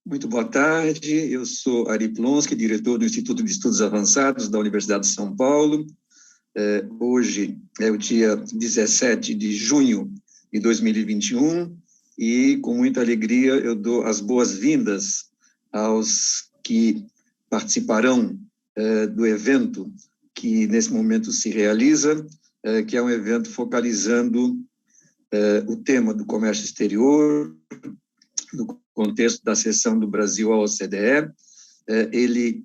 Muito boa tarde, eu sou Ari Plonsky, diretor do Instituto de Estudos Avançados da Universidade de São Paulo. Hoje é o dia 17 de junho de 2021 e, com muita alegria, eu dou as boas-vindas aos que participarão do evento que, nesse momento, se realiza, que é um evento focalizando o tema do comércio exterior, no contexto da sessão do Brasil à OCDE.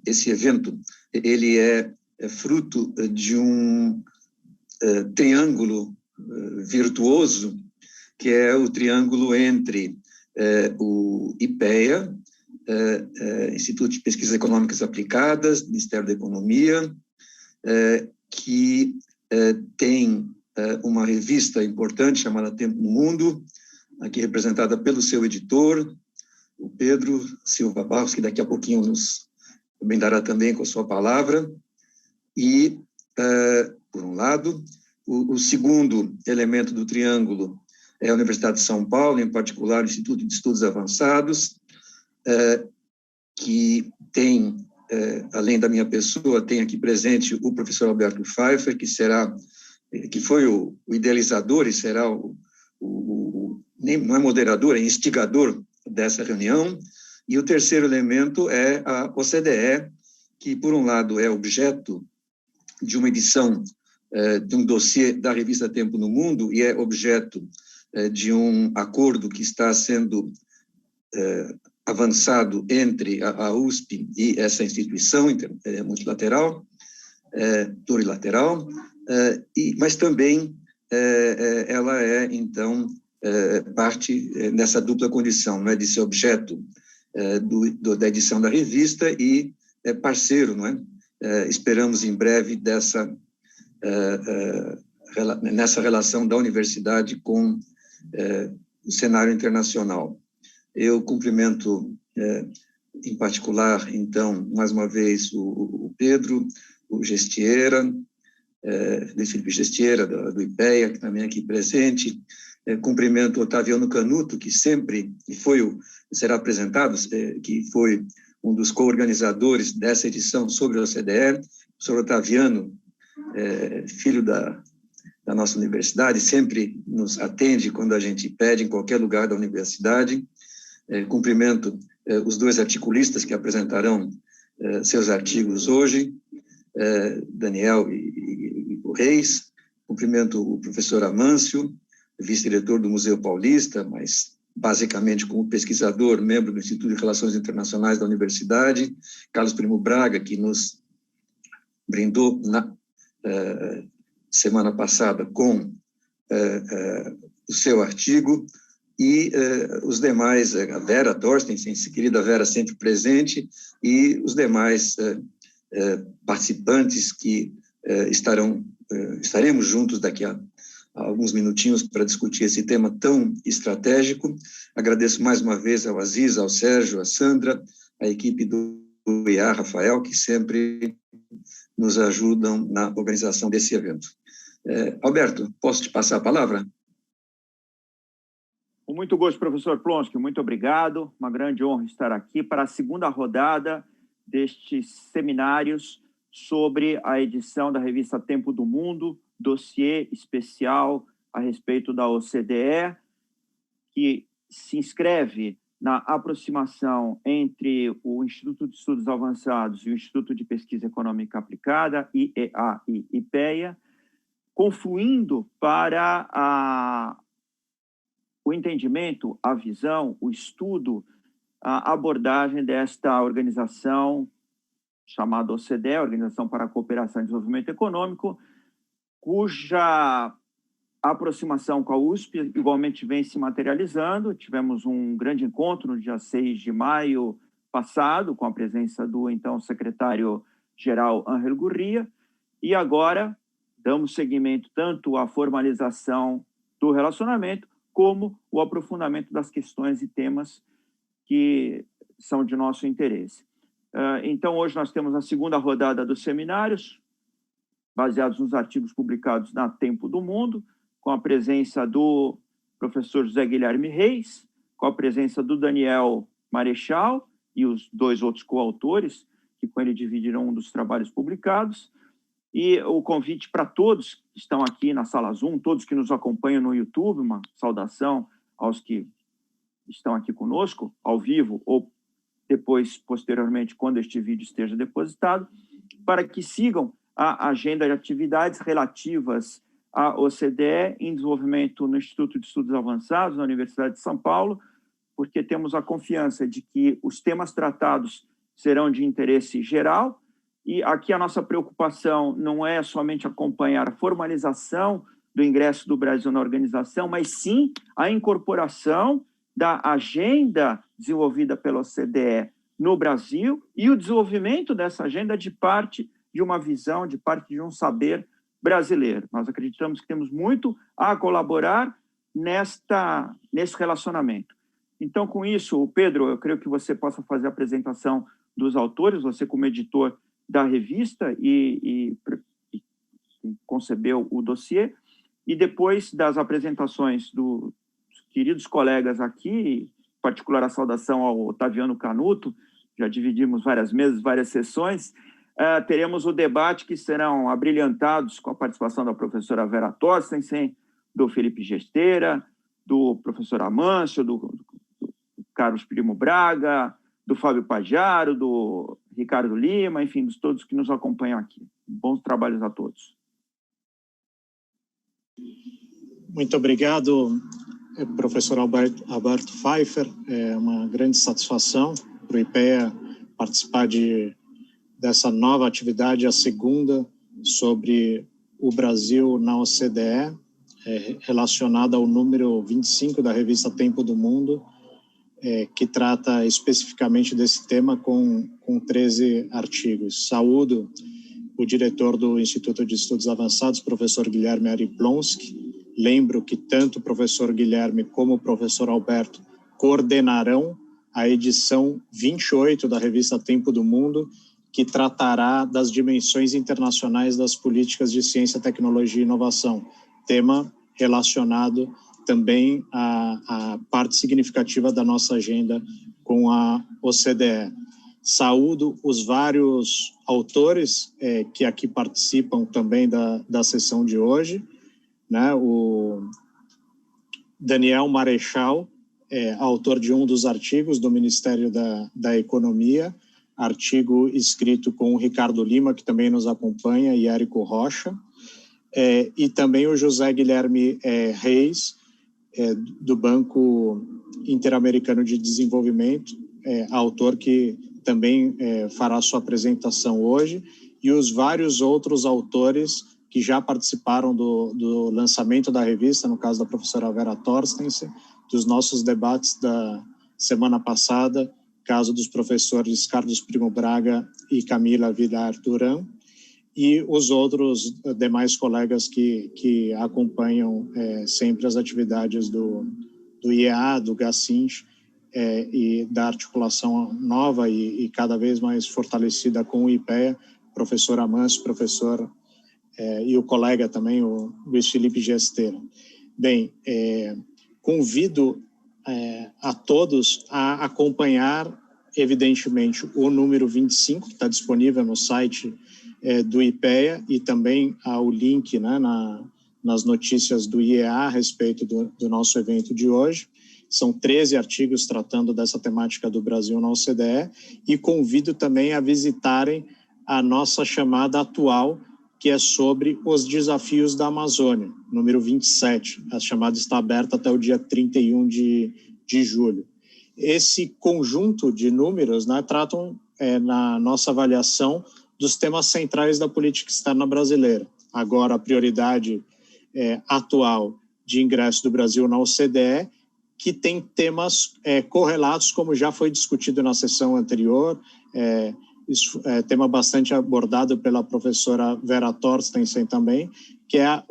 Esse evento ele é fruto de um triângulo virtuoso, que é o triângulo entre o IPEA, Instituto de Pesquisas Econômicas Aplicadas, Ministério da Economia, que tem uma revista importante chamada Tempo no Mundo, aqui representada pelo seu editor, o Pedro Silva Barros, que daqui a pouquinho nos brindará também com a sua palavra. E, por um lado, o segundo elemento do triângulo é a Universidade de São Paulo, em particular o Instituto de Estudos Avançados, que tem, além da minha pessoa, tem aqui presente o professor Alberto Pfeiffer, que foi o idealizador e será não é moderador, é instigador dessa reunião. E o terceiro elemento é a OCDE, que, por um lado, é objeto de uma edição de um dossiê da revista Tempo no Mundo e é objeto de um acordo que está sendo avançado entre a USP e essa instituição multilateral, plurilateral, mas também ela é, então, parte dessa dupla condição, não é, de ser objeto da edição da revista e parceiro, não é? Esperamos em breve nessa relação da universidade com o cenário internacional. Eu cumprimento, em particular, então, mais uma vez, o Pedro, o Gestiera, Luiz Felipe Gestiera, do IPEA, que também é aqui presente. Cumprimento o Otaviano Canuto, que sempre será apresentado, que foi um dos co-organizadores dessa edição sobre a OCDE. O senhor Otaviano, filho da nossa universidade, sempre nos atende quando a gente pede, em qualquer lugar da universidade. Cumprimento os dois articulistas que apresentarão seus artigos hoje, Daniel e o Reis. Cumprimento o professor Amâncio, vice-diretor do Museu Paulista, mas basicamente como pesquisador, membro do Instituto de Relações Internacionais da Universidade, Carlos Primo Braga, que nos brindou na semana passada com o seu artigo, e os demais, a Vera Torstensen, querida Vera, sempre presente, e os demais participantes que estaremos juntos daqui a alguns minutinhos para discutir esse tema tão estratégico. Agradeço mais uma vez ao Aziz, ao Sérgio, à Sandra, à equipe do IA, Rafael, que sempre nos ajudam na organização desse evento. Alberto, posso te passar a palavra? Com muito gosto, professor Plonsky, muito obrigado. Uma grande honra estar aqui para a segunda rodada destes seminários sobre a edição da revista Tempo do Mundo, dossiê especial a respeito da OCDE, que se inscreve na aproximação entre o Instituto de Estudos Avançados e o Instituto de Pesquisa Econômica Aplicada, IEA e IPEA, confluindo para o entendimento, a visão, o estudo, a abordagem desta organização chamada OCDE, Organização para a Cooperação e Desenvolvimento Econômico, cuja aproximação com a USP igualmente vem se materializando. Tivemos um grande encontro no dia 6 de maio passado, com a presença do então secretário-geral Ángel Gurria, e agora damos seguimento tanto à formalização do relacionamento, como o aprofundamento das questões e temas que são de nosso interesse. Então, hoje nós temos a segunda rodada dos seminários, baseados nos artigos publicados na Tempo do Mundo, com a presença do professor José Guilherme Reis, com a presença do Daniel Marechal e os 2 outros coautores, que com ele dividirão um dos trabalhos publicados. E o convite para todos que estão aqui na sala Zoom, todos que nos acompanham no YouTube, uma saudação aos que estão aqui conosco, ao vivo, ou depois, posteriormente, quando este vídeo esteja depositado, para que sigam a agenda de atividades relativas à OCDE em desenvolvimento no Instituto de Estudos Avançados, na Universidade de São Paulo, porque temos a confiança de que os temas tratados serão de interesse geral, e aqui a nossa preocupação não é somente acompanhar a formalização do ingresso do Brasil na organização, mas sim a incorporação da agenda desenvolvida pela OCDE no Brasil e o desenvolvimento dessa agenda de parte de uma visão, de parte de um saber brasileiro. Nós acreditamos que temos muito a colaborar nesse relacionamento. Então, com isso, Pedro, eu creio que você possa fazer a apresentação dos autores, você como editor da revista e concebeu o dossiê, e depois das apresentações dos queridos colegas aqui, em particular a saudação ao Otaviano Canuto, já dividimos várias mesas, várias sessões, teremos o debate que serão abrilhantados com a participação da professora Vera Torstensen, do Felipe Gesteira, do professor Amâncio, do Carlos Primo Braga, do Fábio Pajaro, do Ricardo Lima, enfim, de todos que nos acompanham aqui. Bons trabalhos a todos. Muito obrigado, professor Alberto Pfeiffer. É uma grande satisfação para o IPEA participar dessa nova atividade, a segunda, sobre o Brasil na OCDE, relacionada ao número 25 da revista Tempo do Mundo, que trata especificamente desse tema com 13 artigos. Saúdo o diretor do Instituto de Estudos Avançados, professor Guilherme Ariplonski. Lembro que tanto o professor Guilherme como o professor Alberto coordenarão a edição 28 da revista Tempo do Mundo, que tratará das dimensões internacionais das políticas de ciência, tecnologia e inovação, tema relacionado também à parte significativa da nossa agenda com a OCDE. Saúdo os vários autores que aqui participam também da sessão de hoje, né? O Daniel Marechal, autor de um dos artigos do Ministério da Economia, artigo escrito com o Ricardo Lima, que também nos acompanha, e Érico Rocha, e também o José Guilherme Reis, do Banco Interamericano de Desenvolvimento, autor que também fará sua apresentação hoje, e os vários outros autores que já participaram do lançamento da revista, no caso da professora Vera Torstensen, dos nossos debates da semana passada, caso dos professores Carlos Primo Braga e Camila Villar Duran, e os outros demais colegas que acompanham sempre as atividades do IEA, do GACINT, e da articulação nova e cada vez mais fortalecida com o IPEA, professor Amâncio, professor e o colega também, o Luiz Felipe Gesteira. Bem, convido a todos a acompanhar, evidentemente, o número 25, que está disponível no site do IPEA, e também o link, né, nas notícias do IEA a respeito do nosso evento de hoje. São 13 artigos tratando dessa temática do Brasil na OCDE, e convido também a visitarem a nossa chamada atual, que é sobre os desafios da Amazônia, número 27. A chamada está aberta até o dia 31 de julho. Esse conjunto de números, né, tratam, na nossa avaliação, dos temas centrais da política externa brasileira. Agora, a prioridade atual de ingresso do Brasil na OCDE, que tem temas correlatos, como já foi discutido na sessão anterior, tema bastante abordado pela professora Vera Torstensen também, que é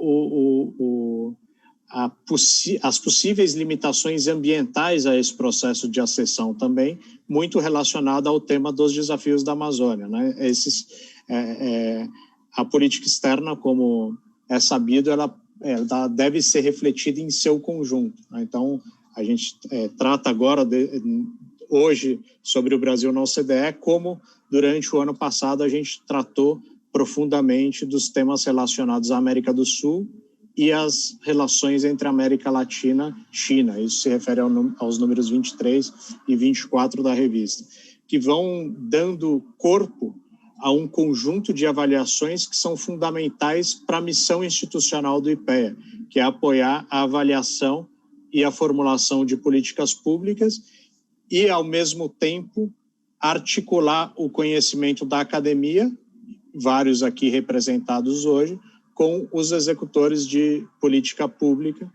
as possíveis limitações ambientais a esse processo de acessão também, muito relacionado ao tema dos desafios da Amazônia, né? A política externa, como é sabido, ela deve ser refletida em seu conjunto, né? Então, a gente trata agora hoje sobre o Brasil na OCDE, como durante o ano passado a gente tratou profundamente dos temas relacionados à América do Sul e as relações entre América Latina e China. Isso se refere aos números 23 e 24 da revista, que vão dando corpo a um conjunto de avaliações que são fundamentais para a missão institucional do IPEA, que é apoiar a avaliação e a formulação de políticas públicas e, ao mesmo tempo, articular o conhecimento da academia, vários aqui representados hoje, com os executores de política pública.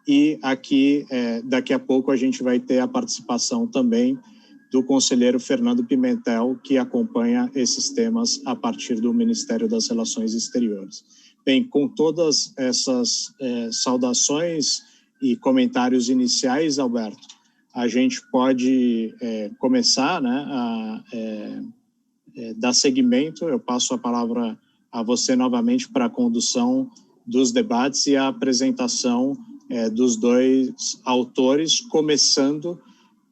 E aqui, daqui a pouco, a gente vai ter a participação também do conselheiro Fernando Pimentel, que acompanha esses temas a partir do Ministério das Relações Exteriores. Bem, com todas essas saudações e comentários iniciais, Alberto, a gente pode começar, né, a dar seguimento. Eu passo a palavra a você novamente para a condução dos debates e a apresentação dos dois autores, começando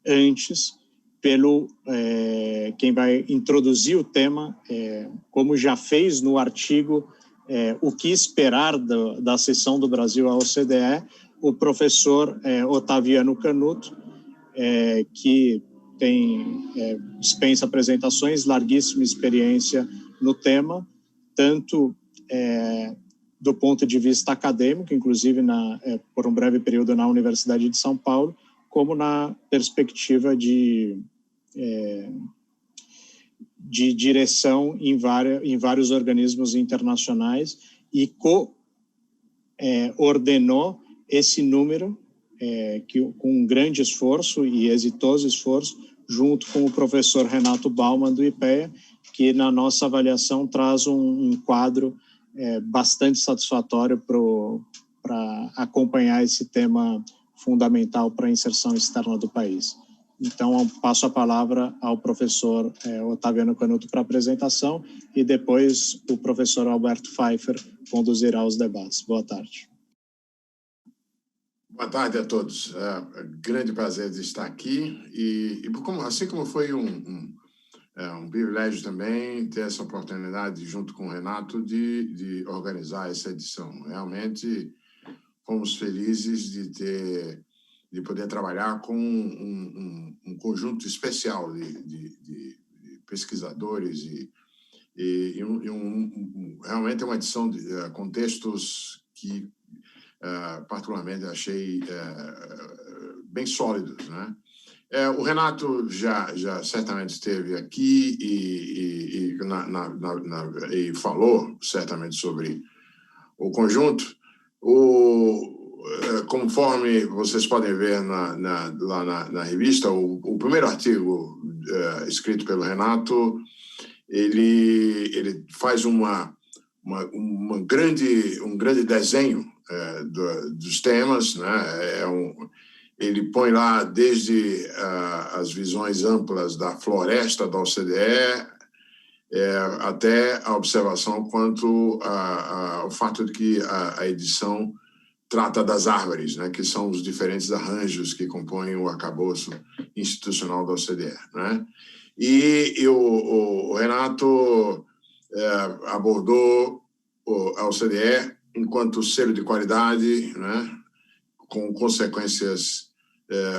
antes pelo quem vai introduzir o tema, como já fez no artigo O que esperar da sessão do Brasil à OCDE, o professor Otaviano Canuto, que dispensa apresentações, larguíssima experiência no tema, tanto do ponto de vista acadêmico, inclusive por um breve período na Universidade de São Paulo, como na perspectiva de direção em vários organismos internacionais e ordenou esse número com um grande esforço e exitoso esforço, junto com o professor Renato Bauman do IPEA, que na nossa avaliação traz um quadro bastante satisfatório para acompanhar esse tema fundamental para a inserção externa do país. Então, passo a palavra ao professor Otaviano Canuto para a apresentação e depois o professor Alberto Pfeiffer conduzirá os debates. Boa tarde. Boa tarde a todos. Grande prazer de estar aqui e assim como foi um privilégio também ter essa oportunidade, junto com o Renato, de organizar essa edição. Realmente fomos felizes de poder trabalhar com um conjunto especial de pesquisadores e realmente é uma edição com textos que particularmente achei bem sólidos, né? O Renato já certamente esteve aqui e falou certamente sobre o conjunto. Conforme vocês podem ver lá na revista, o primeiro artigo escrito pelo Renato, ele faz um grande desenho dos temas, né? Ele põe lá desde as visões amplas da floresta da OCDE até a observação quanto ao fato de que a edição trata das árvores, né, que são os diferentes arranjos que compõem o arcabouço institucional da OCDE, né? E o Renato abordou a OCDE enquanto selo de qualidade, né, com consequências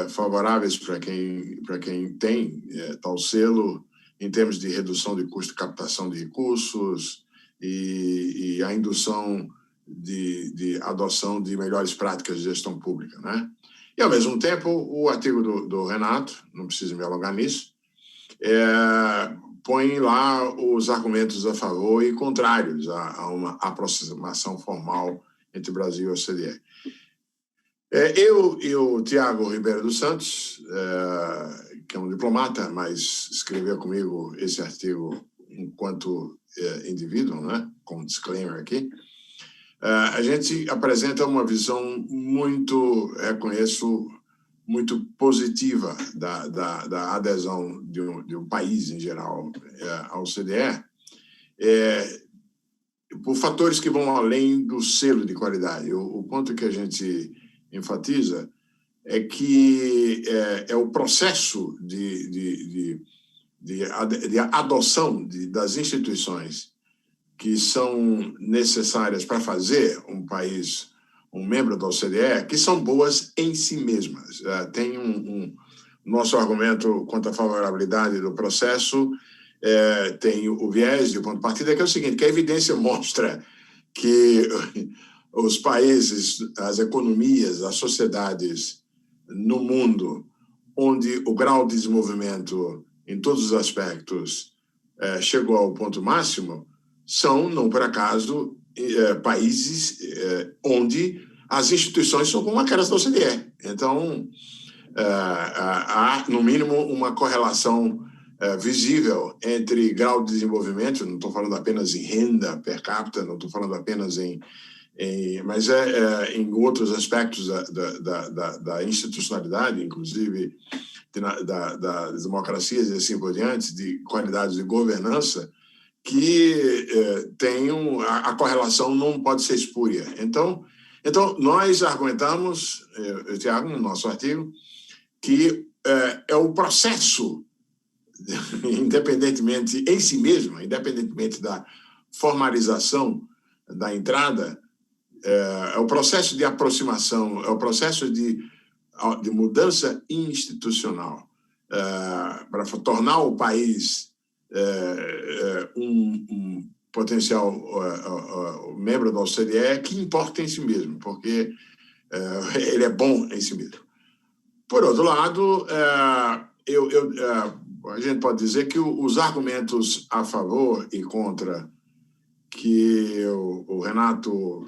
favoráveis para quem tem tal selo, em termos de redução de custo de captação de recursos e a indução de adoção de melhores práticas de gestão pública, né? E, ao mesmo tempo, o artigo do Renato, não preciso me alongar nisso, põe lá os argumentos a favor e contrários a uma aproximação formal entre Brasil e OCDE. Eu e o Tiago Ribeiro dos Santos, que é um diplomata, mas escreveu comigo esse artigo enquanto indivíduo, né, com um disclaimer aqui, a gente apresenta uma visão muito, reconheço, muito positiva da adesão de um país em geral ao OCDE, por fatores que vão além do selo de qualidade. O ponto que a gente enfatiza é que é o processo de adoção das instituições que são necessárias para fazer um país um membro da OCDE, que são boas em si mesmas. Tem nosso argumento quanto à favorabilidade do processo, tem o viés de ponto de partida, que é o seguinte, que a evidência mostra que os países, as economias, as sociedades no mundo, onde o grau de desenvolvimento em todos os aspectos chegou ao ponto máximo, são, não por acaso, países onde as instituições são como aquelas da OCDE. Então, há, no mínimo, uma correlação visível entre grau de desenvolvimento, não estou falando apenas em renda per capita, não estou falando apenas mas em outros aspectos da institucionalidade, inclusive das democracias e assim por diante, de qualidade de governança, que a correlação não pode ser espúria. Então, nós argumentamos, Tiago, no nosso artigo, que é o processo, independentemente em si mesmo, independentemente da formalização da entrada, é o processo de aproximação, é o processo de mudança institucional para tornar o país um potencial membro da OCDE que importa em si mesmo, porque ele é bom em si mesmo. Por outro lado, a gente pode dizer que os argumentos a favor e contra que o Renato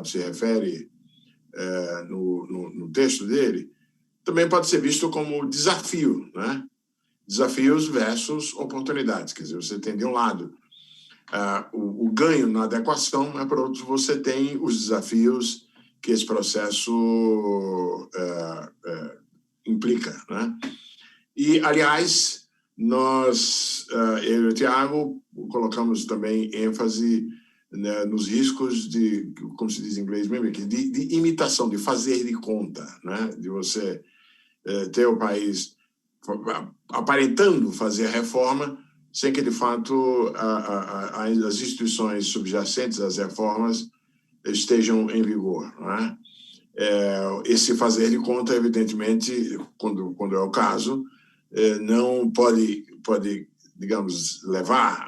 se refere no texto dele, também pode ser visto como desafio, né? Desafios versus oportunidades. Quer dizer, você tem de um lado o ganho na adequação, mas por outro você tem os desafios que esse processo implica, né? E, aliás, eu e o Tiago, colocamos também ênfase, né, nos riscos de, como se diz em inglês mesmo, de imitação, de fazer de conta, né? De você ter o país aparentando fazer a reforma, sem que, de fato, as instituições subjacentes às reformas estejam em vigor, não é? Esse fazer de conta, evidentemente, quando é o caso, não pode, digamos, levar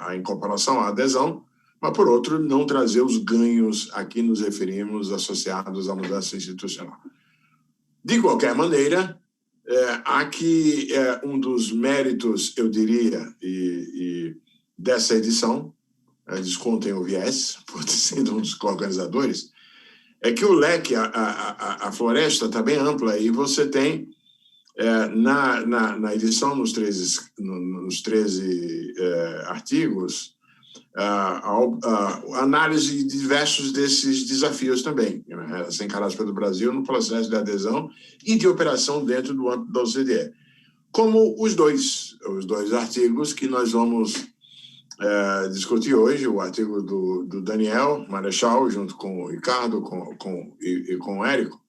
à incorporação, à adesão, mas, por outro, não trazer os ganhos a que nos referimos associados à mudança institucional. De qualquer maneira, aqui um dos méritos, eu diria, e dessa edição, descontem o viés, por ter sido um dos coorganizadores, é que o leque, a floresta está bem ampla e você tem, na edição, nos 13 artigos, análise de diversos desses desafios também, né, encarados pelo Brasil no processo de adesão e de operação dentro do âmbito da OCDE. Como os dois artigos que nós vamos discutir hoje, o artigo do Daniel Marechal, junto com o Ricardo e com o Érico,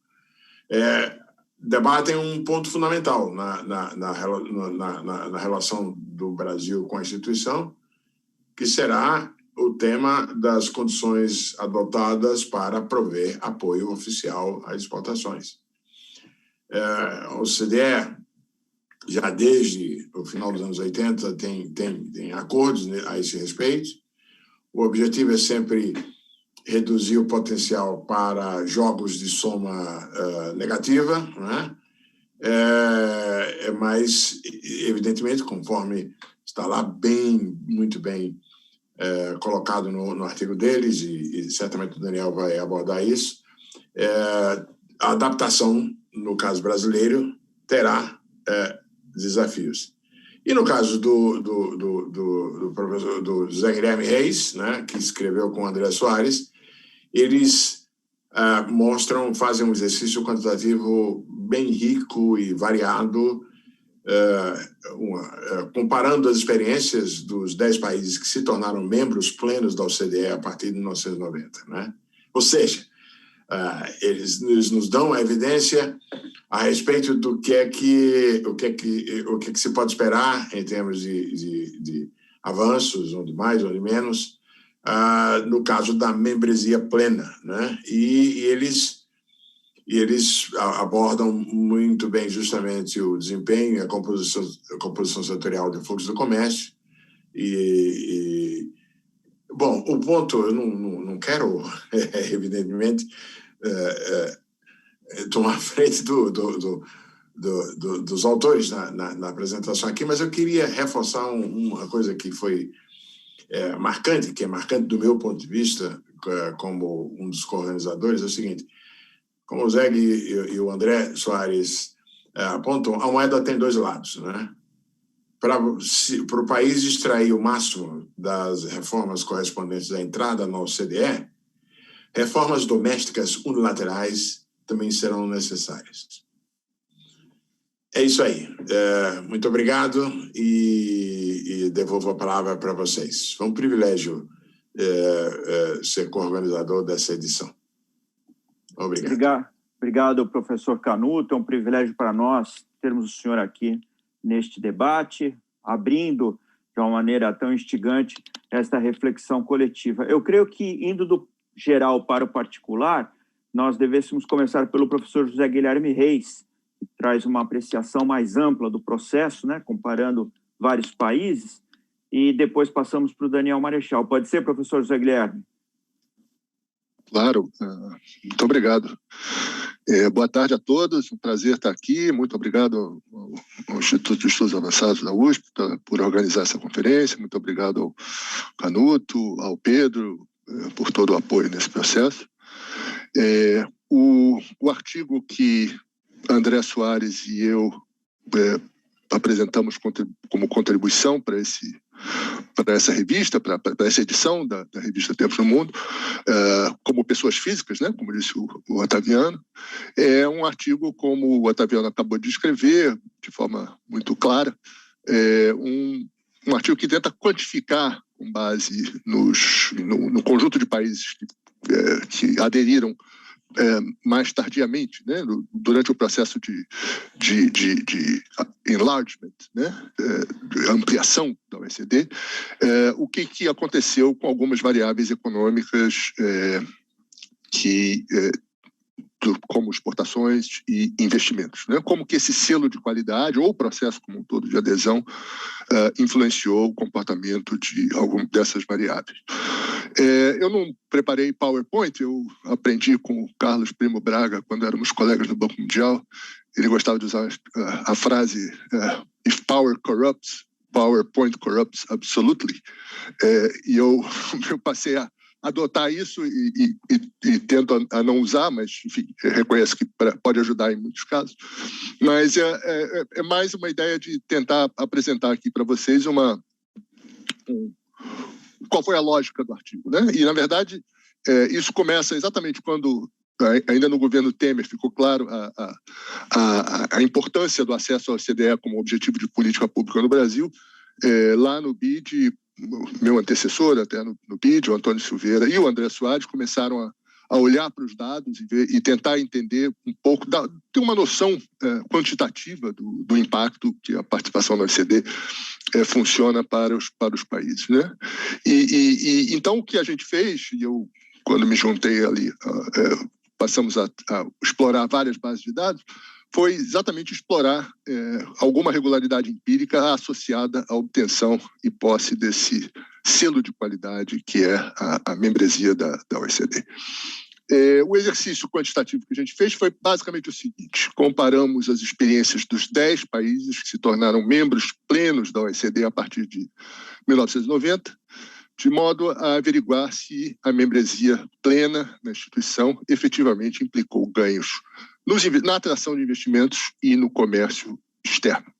debatem um ponto fundamental na relação do Brasil com a instituição, que será o tema das condições adotadas para prover apoio oficial às exportações. A OCDE, já desde o final dos anos 80, tem acordos a esse respeito. O objetivo é sempre reduzir o potencial para jogos de soma negativa, né? Mas, evidentemente, conforme está lá muito bem colocado no artigo deles, e certamente o Daniel vai abordar isso, a adaptação, no caso brasileiro, terá desafios. E no caso do professor José Guilherme Reis, né, que escreveu com o André Soares, eles fazem um exercício quantitativo bem rico e variado, comparando as experiências dos 10 países que se tornaram membros plenos da OCDE a partir de 1990, né? Ou seja, Eles nos dão a evidência a respeito do que se pode esperar em termos de avanços, onde mais, onde menos, no caso da membresia plena, né? E eles abordam muito bem justamente o desempenho e a composição setorial de fluxo do comércio. Bom, o ponto, eu não quero, evidentemente, tomar frente dos autores na apresentação aqui, mas eu queria reforçar uma coisa que foi marcante, que é marcante do meu ponto de vista, como um dos co-organizadores, é o seguinte: como o Zeg e o André Soares apontam, a moeda tem dois lados, né? Para o país extrair o máximo das reformas correspondentes à entrada na OCDE, reformas domésticas unilaterais também serão necessárias. É isso aí. Muito obrigado e devolvo a palavra para vocês. Foi um privilégio ser co-organizador dessa edição. Obrigado. Obrigado, professor Canuto. É um privilégio para nós termos o senhor aqui neste debate, abrindo de uma maneira tão instigante esta reflexão coletiva. Eu creio que, indo do geral para o particular, nós devêssemos começar pelo professor José Guilherme Reis, que traz uma apreciação mais ampla do processo, né, comparando vários países, e depois passamos para o Daniel Marechal. Pode ser, professor José Guilherme? Claro, muito obrigado. Boa tarde a todos, um prazer estar aqui. Muito obrigado ao Instituto de Estudos Avançados da USP por organizar essa conferência. Muito obrigado ao Canuto, ao Pedro, por todo o apoio nesse processo. O artigo que André Soares e eu apresentamos como contribuição para essa revista, para essa edição da revista Tempos no Mundo, como pessoas físicas, né, como disse o Otaviano, é um artigo, como o Otaviano acabou de escrever, de forma muito clara, um artigo que tenta quantificar, com base no conjunto de países que aderiram mais tardiamente, né, durante o processo de enlargement, né, de ampliação da OECD, o que aconteceu com algumas variáveis econômicas como exportações e investimentos, né? Como que esse selo de qualidade ou o processo como um todo de adesão influenciou o comportamento de algumas dessas variáveis. Eu não preparei PowerPoint, eu aprendi com o Carlos Primo Braga quando éramos colegas do Banco Mundial. Ele gostava de usar a frase "If power corrupts, PowerPoint corrupts absolutely". E eu passei a adotar isso e tento a não usar, mas, enfim, reconheço que pode ajudar em muitos casos. Mas é mais uma ideia de tentar apresentar aqui para vocês qual foi a lógica do artigo, né? E, na verdade, isso começa exatamente quando, ainda no governo Temer, ficou claro a importância do acesso ao OCDE como objetivo de política pública no Brasil. Lá no BID, meu antecessor até no BID, o Antônio Silveira e o André Soares, começaram a olhar para os dados e tentar entender um pouco, ter uma noção quantitativa do impacto que a participação na OECD funciona para os países, né? Então, o que a gente fez, e eu, quando me juntei ali, passamos a explorar várias bases de dados, foi exatamente explorar alguma regularidade empírica associada à obtenção e posse desse selo de qualidade que é a membresia da OECD. O exercício quantitativo que a gente fez foi basicamente o seguinte: comparamos as experiências dos 10 países que se tornaram membros plenos da OECD a partir de 1990, de modo a averiguar se a membresia plena na instituição efetivamente implicou ganhos na atração de investimentos e no comércio externo.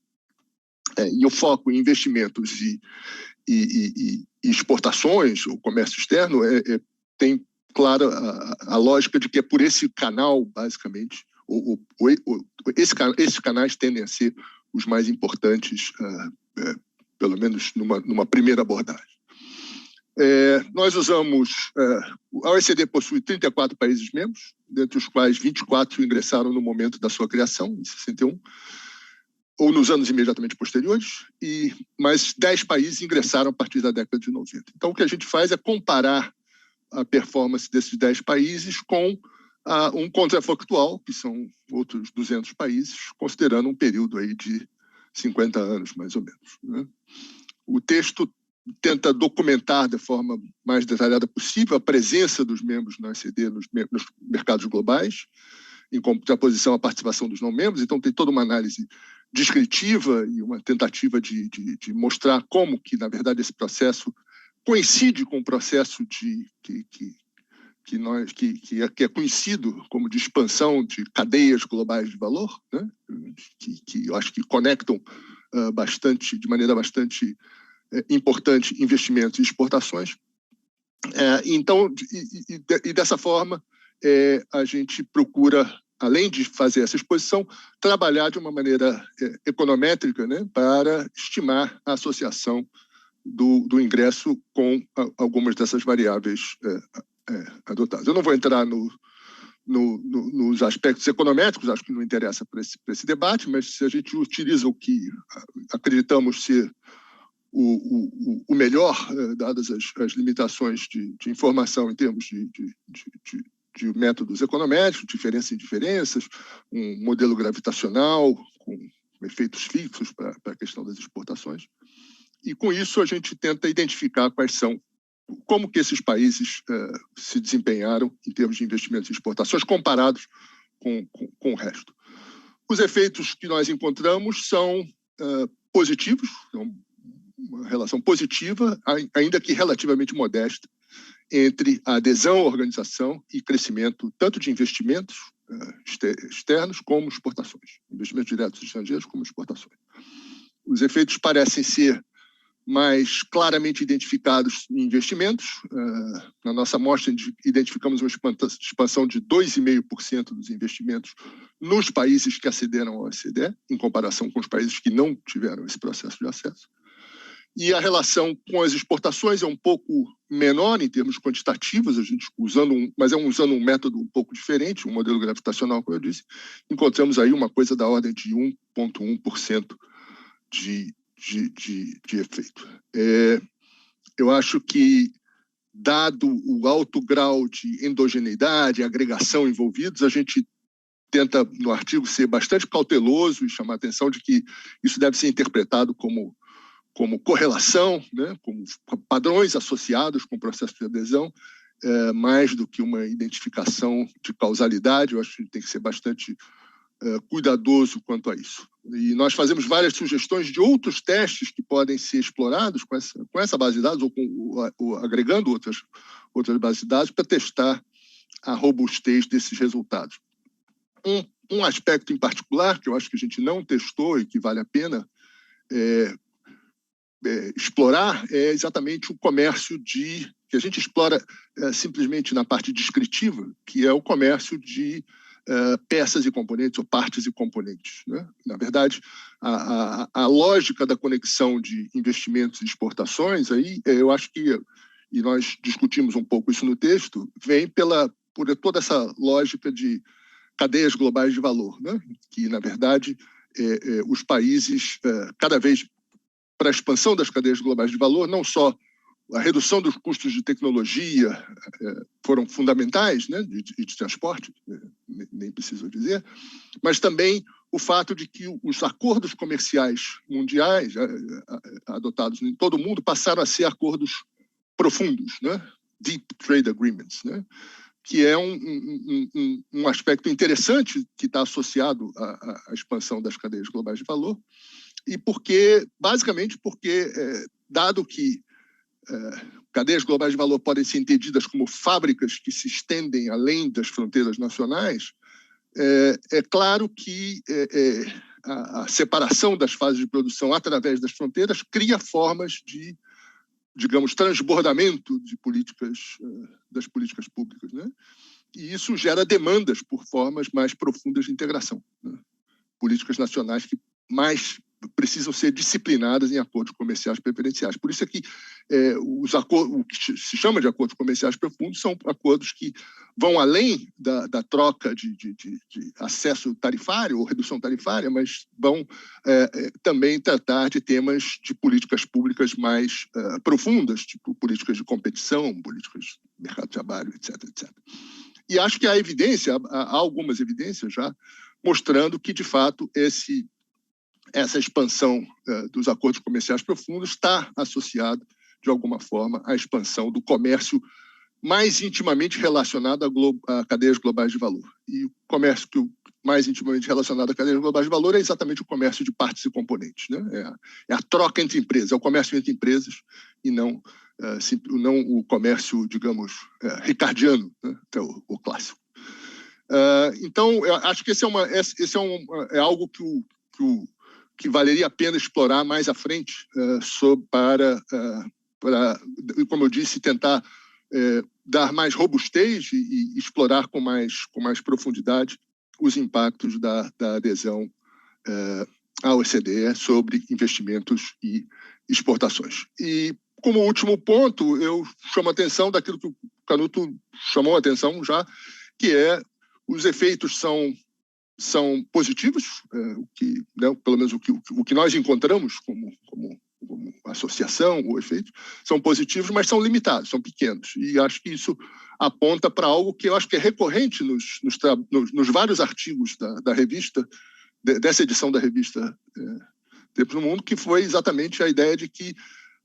E o foco em investimentos e exportações, o comércio externo, tem, claro, a lógica de que é por esse canal, basicamente, esses canais tendem a ser os mais importantes, pelo menos numa primeira abordagem. Nós usamos... a OECD possui 34 países membros, dentre os quais 24 ingressaram no momento da sua criação, em 61, ou nos anos imediatamente posteriores, e mais 10 países ingressaram a partir da década de 90. Então, o que a gente faz é comparar a performance desses 10 países com um contrafactual, que são outros 200 países, considerando um período aí de 50 anos, mais ou menos, né? O texto tenta documentar de forma mais detalhada possível a presença dos membros na OECD nos mercados globais, em contraposição à participação dos não-membros. Então, tem toda uma análise descritiva e uma tentativa de mostrar como que, na verdade, esse processo coincide com o processo que é conhecido como de expansão de cadeias globais de valor, né? que eu acho que conectam de maneira bastante importante investimentos e exportações. Então, dessa forma, a gente procura, além de fazer essa exposição, trabalhar de uma maneira econométrica, né, para estimar a associação do ingresso com algumas dessas variáveis adotadas. Eu não vou entrar nos aspectos econométricos, acho que não interessa para esse debate, mas se a gente utiliza o que acreditamos ser o melhor, dadas as limitações de informação em termos de métodos econométricos, diferença em diferenças, um modelo gravitacional com efeitos fixos para a questão das exportações. E, com isso, a gente tenta identificar como que esses países se desempenharam em termos de investimentos e exportações comparados com o resto. Os efeitos que nós encontramos são positivos, são uma relação positiva, ainda que relativamente modesta, entre a adesão à organização e crescimento tanto de investimentos externos como exportações, investimentos diretos estrangeiros como exportações. Os efeitos parecem ser mais claramente identificados em investimentos. Na nossa amostra, identificamos uma expansão de 2,5% dos investimentos nos países que acederam ao OECD, em comparação com os países que não tiveram esse processo de acesso. E a relação com as exportações é um pouco menor em termos quantitativos, mas usando um método um pouco diferente, um modelo gravitacional, como eu disse, encontramos aí uma coisa da ordem de 1,1% de efeito. Eu acho que, dado o alto grau de endogeneidade, agregação envolvidos, a gente tenta, no artigo, ser bastante cauteloso e chamar a atenção de que isso deve ser interpretado como correlação, né, como padrões associados com o processo de adesão, mais do que uma identificação de causalidade. Eu acho que a gente tem que ser bastante cuidadoso quanto a isso. E nós fazemos várias sugestões de outros testes que podem ser explorados com essa base de dados ou agregando outras bases de dados para testar a robustez desses resultados. Um aspecto em particular que eu acho que a gente não testou e que vale a pena explorar é exatamente o comércio que a gente explora simplesmente na parte descritiva, que é o comércio de peças e componentes, ou partes e componentes, né? Na verdade, a lógica da conexão de investimentos e exportações, aí eu acho que, e nós discutimos um pouco isso no texto, vem por toda essa lógica de cadeias globais de valor, né? Que, na verdade, os países, cada vez para a expansão das cadeias globais de valor, não só a redução dos custos de tecnologia foram fundamentais, né, de transporte, nem preciso dizer, mas também o fato de que os acordos comerciais mundiais adotados em todo o mundo passaram a ser acordos profundos, né, deep trade agreements, né, que é um aspecto interessante que está associado à expansão das cadeias globais de valor, e basicamente porque, dado que cadeias globais de valor podem ser entendidas como fábricas que se estendem além das fronteiras nacionais, é claro que a separação das fases de produção através das fronteiras cria formas de, digamos, transbordamento das políticas públicas, né? E isso gera demandas por formas mais profundas de integração, né? Políticas nacionais que mais precisam ser disciplinadas em acordos comerciais preferenciais. Por isso é que o que se chama de acordos comerciais profundos são acordos que vão além da troca de acesso tarifário ou redução tarifária, mas vão também tratar de temas de políticas públicas mais profundas, tipo políticas de competição, políticas de mercado de trabalho, etc., etc. E acho que há algumas evidências já mostrando que, de fato, essa expansão dos acordos comerciais profundos está associada, de alguma forma, à expansão do comércio mais intimamente relacionado a cadeias globais de valor. E o comércio mais intimamente relacionado a cadeias globais de valor é exatamente o comércio de partes e componentes, né? É a troca entre empresas, é o comércio entre empresas e não o comércio, digamos, ricardiano, né? Que é o clássico. Então, eu acho que esse é algo que valeria a pena explorar mais à frente para, como eu disse, tentar dar mais robustez e explorar com mais profundidade os impactos da adesão à OCDE sobre investimentos e exportações. E, como último ponto, eu chamo a atenção daquilo que o Canuto chamou a atenção já, que os efeitos são positivos, pelo menos o que nós encontramos como associação ou efeitos, são positivos, mas são limitados, são pequenos. E acho que isso aponta para algo que eu acho que é recorrente nos vários artigos da revista, dessa edição da revista Tempos no Mundo, que foi exatamente a ideia de que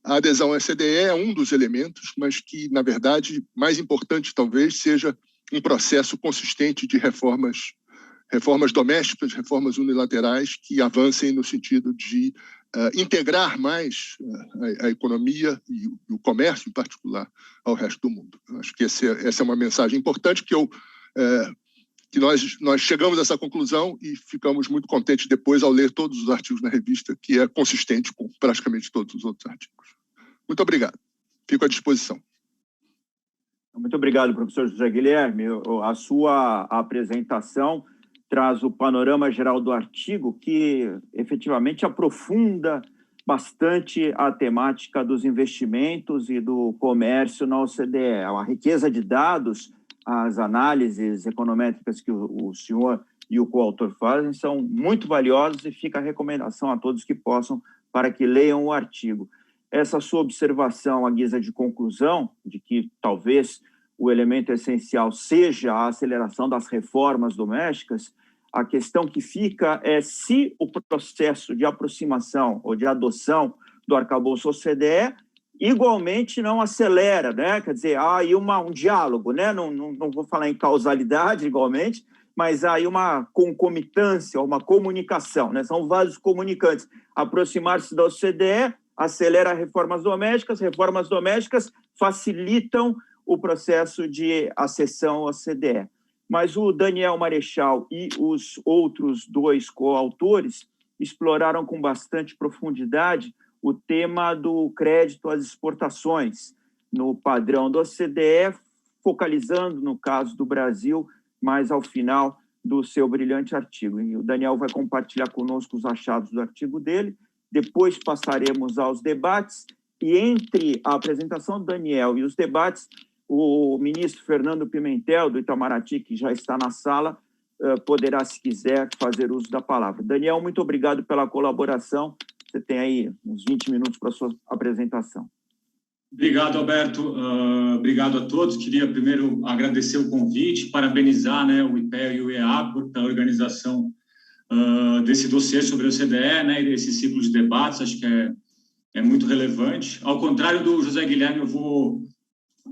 a adesão à OCDE é um dos elementos, mas que, na verdade, mais importante talvez seja um processo consistente de reformas domésticas, reformas unilaterais que avancem no sentido de integrar mais a economia e o comércio, em particular, ao resto do mundo. Eu acho que essa é uma mensagem importante que nós chegamos a essa conclusão e ficamos muito contentes depois ao ler todos os artigos na revista, que é consistente com praticamente todos os outros artigos. Muito obrigado. Fico à disposição. Muito obrigado, professor José Guilherme. A sua apresentação traz o panorama geral do artigo, que efetivamente aprofunda bastante a temática dos investimentos e do comércio na OCDE. A riqueza de dados, as análises econométricas que o senhor e o coautor fazem são muito valiosas e fica a recomendação a todos que possam para que leiam o artigo. Essa sua observação à guisa de conclusão, de que talvez o elemento essencial seja a aceleração das reformas domésticas, a questão que fica é se o processo de aproximação ou de adoção do arcabouço OCDE igualmente não acelera, né? Quer dizer, há aí um diálogo, né? Não vou falar em causalidade igualmente, mas há aí uma concomitância, uma comunicação, né? São vários comunicantes. Aproximar-se da OCDE acelera reformas domésticas facilitam o processo de acessão à OCDE. Mas o Daniel Marechal e os outros dois coautores exploraram com bastante profundidade o tema do crédito às exportações no padrão da OCDE, focalizando no caso do Brasil, mais ao final do seu brilhante artigo. E o Daniel vai compartilhar conosco os achados do artigo dele, depois passaremos aos debates, e entre a apresentação do Daniel e os debates, o ministro Fernando Pimentel, do Itamaraty, que já está na sala, poderá, se quiser, fazer uso da palavra. Daniel, muito obrigado pela colaboração. Você tem aí uns 20 minutos para a sua apresentação. Obrigado, Alberto. Obrigado a todos. Queria primeiro agradecer o convite, parabenizar, né, o IPEA e o EA pela organização desse dossiê sobre a OCDE, né, e desse ciclo de debates. Acho que é muito relevante. Ao contrário do José Guilherme, eu vou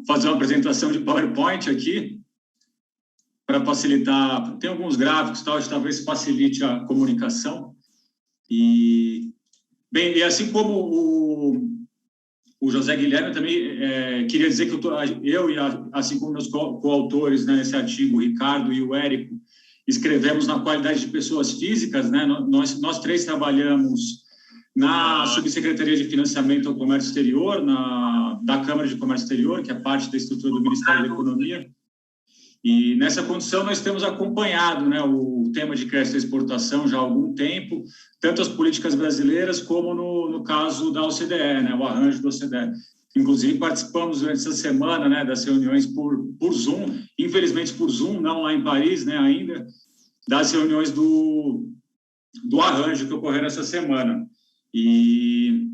fazer uma apresentação de PowerPoint aqui para facilitar. Tem alguns gráficos, talvez facilite a comunicação. E assim como o José Guilherme, também queria dizer que eu e assim como meus coautores, né, nesse artigo, o Ricardo e o Érico, escrevemos na qualidade de pessoas físicas, né? Nós três trabalhamos na Subsecretaria de Financiamento ao Comércio Exterior, da Câmara de Comércio Exterior, que é parte da estrutura do Ministério da Economia, E nessa condição nós temos acompanhado, né, o tema de crédito à exportação já há algum tempo, tanto as políticas brasileiras como no caso da OCDE, né, o arranjo da OCDE. Inclusive participamos durante essa semana, né, das reuniões por Zoom, infelizmente por Zoom, não lá em Paris, né, ainda, das reuniões do arranjo que ocorreram essa semana. E,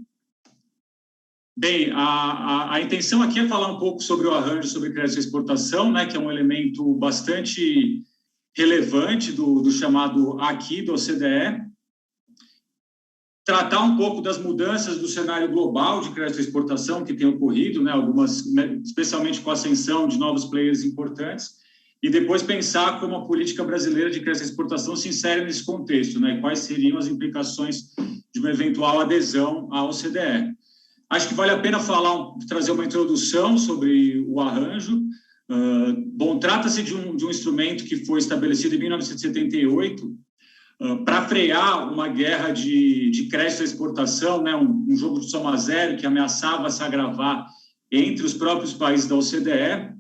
bem, a intenção aqui é falar um pouco sobre o arranjo sobre crédito à exportação, né, que é um elemento bastante relevante do chamado Acquis da OCDE, tratar um pouco das mudanças do cenário global de crédito à exportação que tem ocorrido, né, algumas, especialmente com a ascensão de novos players importantes, e depois pensar como a política brasileira de crédito à exportação se insere nesse contexto, né, quais seriam as implicações de uma eventual adesão à OCDE. Acho que vale a pena trazer uma introdução sobre o arranjo. Bom, trata-se de um instrumento que foi estabelecido em 1978 para frear uma guerra de crédito à exportação, né, um jogo de soma zero que ameaçava se agravar entre os próprios países da OCDE,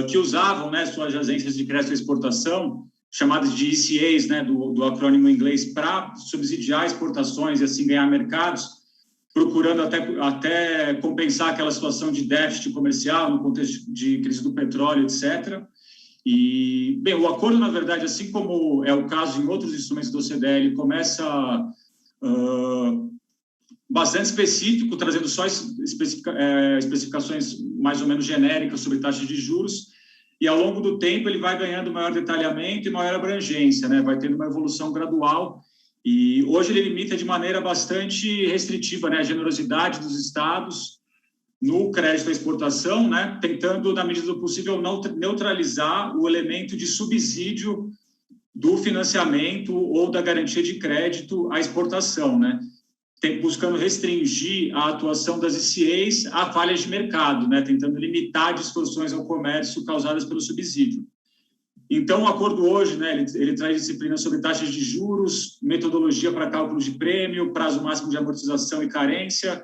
que usavam, né, suas agências de crédito à exportação, chamadas de ECAs, né, do acrônimo em inglês, para subsidiar exportações e assim ganhar mercados, procurando até compensar aquela situação de déficit comercial no contexto de crise do petróleo, etc. E, bem, o acordo, na verdade, assim como é o caso em outros instrumentos do OCDE, ele começa bastante específico, trazendo só especificações mais ou menos genéricas sobre taxas de juros, e ao longo do tempo ele vai ganhando maior detalhamento e maior abrangência, né? Vai tendo uma evolução gradual, e hoje ele limita de maneira bastante restritiva, né, a generosidade dos estados no crédito à exportação, né, tentando, na medida do possível, neutralizar o elemento de subsídio do financiamento ou da garantia de crédito à exportação, né, buscando restringir a atuação das ECAs a falhas de mercado, né, tentando limitar distorções ao comércio causadas pelo subsídio. Então, o acordo hoje, né, ele traz disciplinas sobre taxas de juros, metodologia para cálculo de prêmio, prazo máximo de amortização e carência,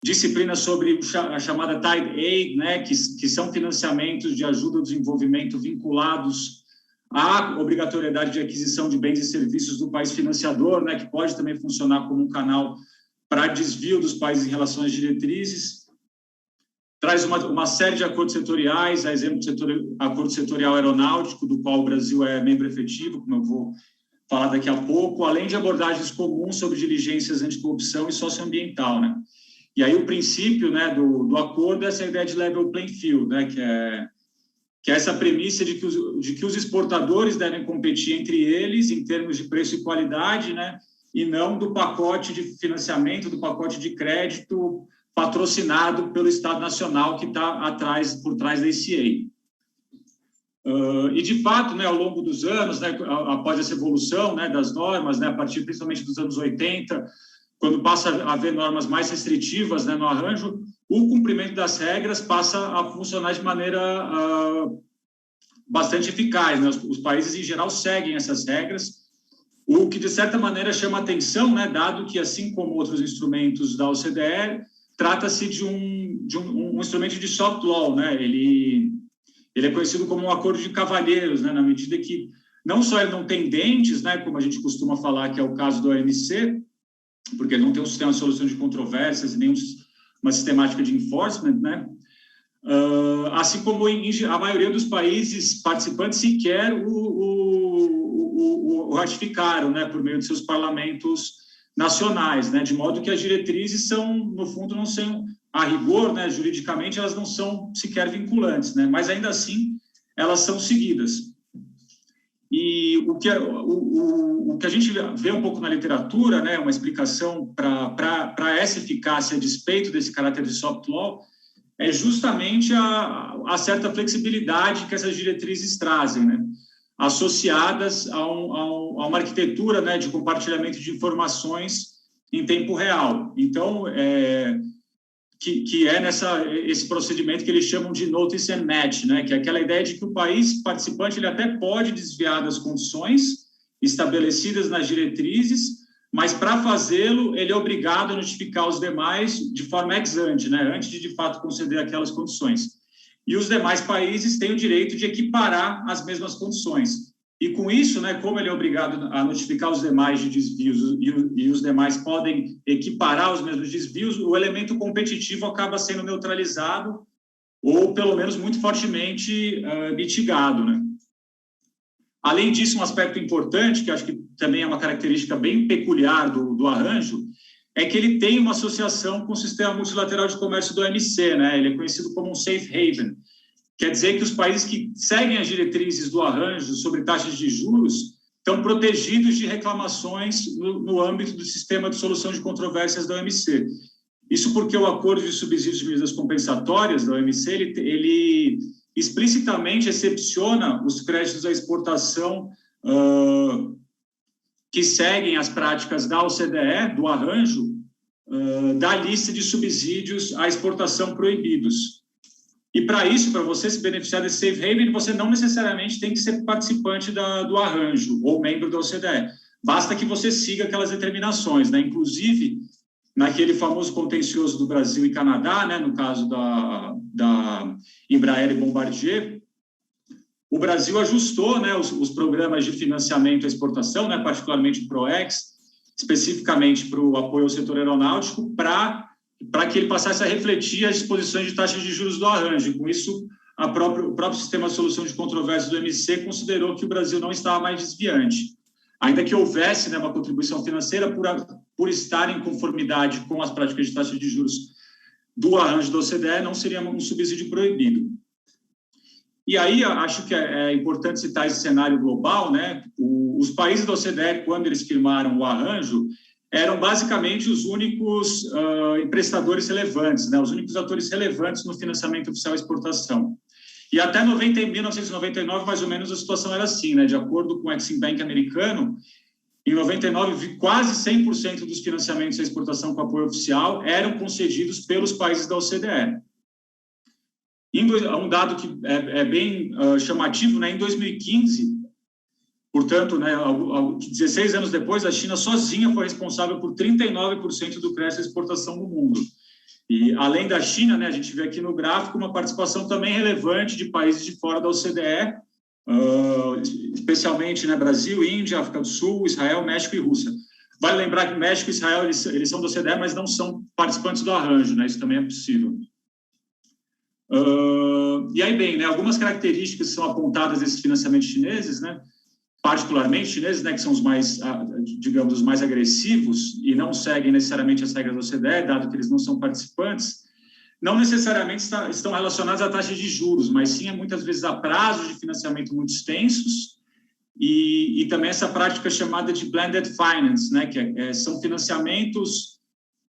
disciplinas sobre a chamada Tied Aid, né, que são financiamentos de ajuda ao desenvolvimento vinculados à obrigatoriedade de aquisição de bens e serviços do país financiador, né, que pode também funcionar como um canal para desvio dos países em relação às diretrizes. Traz uma série de acordos setoriais, a exemplo do acordo setorial aeronáutico, do qual o Brasil é membro efetivo, como eu vou falar daqui a pouco, além de abordagens comuns sobre diligências anticorrupção e socioambiental, né? E aí o princípio, né, do acordo é essa ideia de level playing field, né, que é essa premissa de que os exportadores devem competir entre eles em termos de preço e qualidade, né, e não do pacote de financiamento, do pacote de crédito patrocinado pelo Estado Nacional que está por trás da ECA. E, de fato, né, ao longo dos anos, né, após essa evolução, né, das normas, né, a partir principalmente dos anos 80, quando passa a haver normas mais restritivas, né, no arranjo, o cumprimento das regras passa a funcionar de maneira bastante eficaz, né? Os países, em geral, seguem essas regras, o que, de certa maneira, chama atenção, né, dado que, assim como outros instrumentos da OCDE, trata-se de um instrumento de soft law, né? Ele é conhecido como um acordo de cavalheiros, né, na medida que não só ele não tem dentes, né, como a gente costuma falar, que é o caso do OMC, porque ele não tem um sistema de solução de controvérsias e nem uma sistemática de enforcement, né? Assim como a maioria dos países participantes sequer o ratificaram, né, por meio de seus parlamentos nacionais, né, de modo que as diretrizes no fundo, não são, a rigor, né, juridicamente, elas não são sequer vinculantes, né, mas ainda assim elas são seguidas. E o que a gente vê um pouco na literatura, né, uma explicação para essa eficácia a despeito desse caráter de soft law, é justamente a certa flexibilidade que essas diretrizes trazem, né, associadas a uma arquitetura, né, de compartilhamento de informações em tempo real. Então, que é esse procedimento que eles chamam de notice and match, né, que é aquela ideia de que o país participante ele até pode desviar das condições estabelecidas nas diretrizes, mas para fazê-lo ele é obrigado a notificar os demais de forma ex ante, né, antes de fato conceder aquelas condições. e os demais países têm o direito de equiparar as mesmas condições. E com isso, né, como ele é obrigado a notificar os demais de desvios e os demais podem equiparar os mesmos desvios, o elemento competitivo acaba sendo neutralizado ou, pelo menos, muito fortemente mitigado, né? Além disso, um aspecto importante, que acho que também é uma característica bem peculiar do arranjo, é que ele tem uma associação com o Sistema Multilateral de Comércio do OMC, né? Ele é conhecido como um safe haven. Quer dizer que os países que seguem as diretrizes do arranjo sobre taxas de juros estão protegidos de reclamações no âmbito do Sistema de Solução de Controvérsias da OMC. Isso porque o Acordo de Subsídios de Medidas Compensatórias da OMC, ele explicitamente excepciona os créditos à exportação que seguem as práticas da OCDE, do arranjo, da lista de subsídios à exportação proibidos. E para isso, para você se beneficiar desse safe haven, você não necessariamente tem que ser participante do arranjo ou membro da OCDE. Basta que você siga aquelas determinações, né? Inclusive, naquele famoso contencioso do Brasil e Canadá, né, no caso da Embraer e Bombardier, o Brasil ajustou, né, os programas de financiamento à exportação, né, particularmente o PROEX, especificamente para o apoio ao setor aeronáutico, para que ele passasse a refletir as disposições de taxas de juros do arranjo. E, com isso, o próprio Sistema de Solução de Controvérsias do OMC considerou que o Brasil não estava mais desviante. Ainda que houvesse, né, uma contribuição financeira por estar em conformidade com as práticas de taxa de juros do arranjo da OCDE, não seria um subsídio proibido. E aí, acho que é importante citar esse cenário global, né? Os países da OCDE, quando eles firmaram o arranjo, eram basicamente os únicos emprestadores relevantes, né? Os únicos atores relevantes no financiamento oficial à exportação. E até 1999, mais ou menos, a situação era assim, né? De acordo com o Exim Bank americano, em 99, quase 100% dos financiamentos à exportação com apoio oficial eram concedidos pelos países da OCDE. Um dado que é bem chamativo, né? Em 2015, portanto, né, 16 anos depois, a China sozinha foi responsável por 39% do crédito à exportação no mundo. E, além da China, né, a gente vê aqui no gráfico uma participação também relevante de países de fora da OCDE, especialmente, né, Brasil, Índia, África do Sul, Israel, México e Rússia. Vale lembrar que México e Israel eles são da OCDE, mas não são participantes do arranjo, né, isso também é possível. E aí, bem, né, algumas características são apontadas desses financiamentos chineses, né, particularmente chineses, né, que são os mais, digamos, os mais agressivos e não seguem necessariamente as regras da OCDE, dado que eles não são participantes, não necessariamente estão relacionados à taxa de juros, mas sim, muitas vezes, a prazos de financiamento muito extensos e também essa prática chamada de blended finance, né, que são financiamentos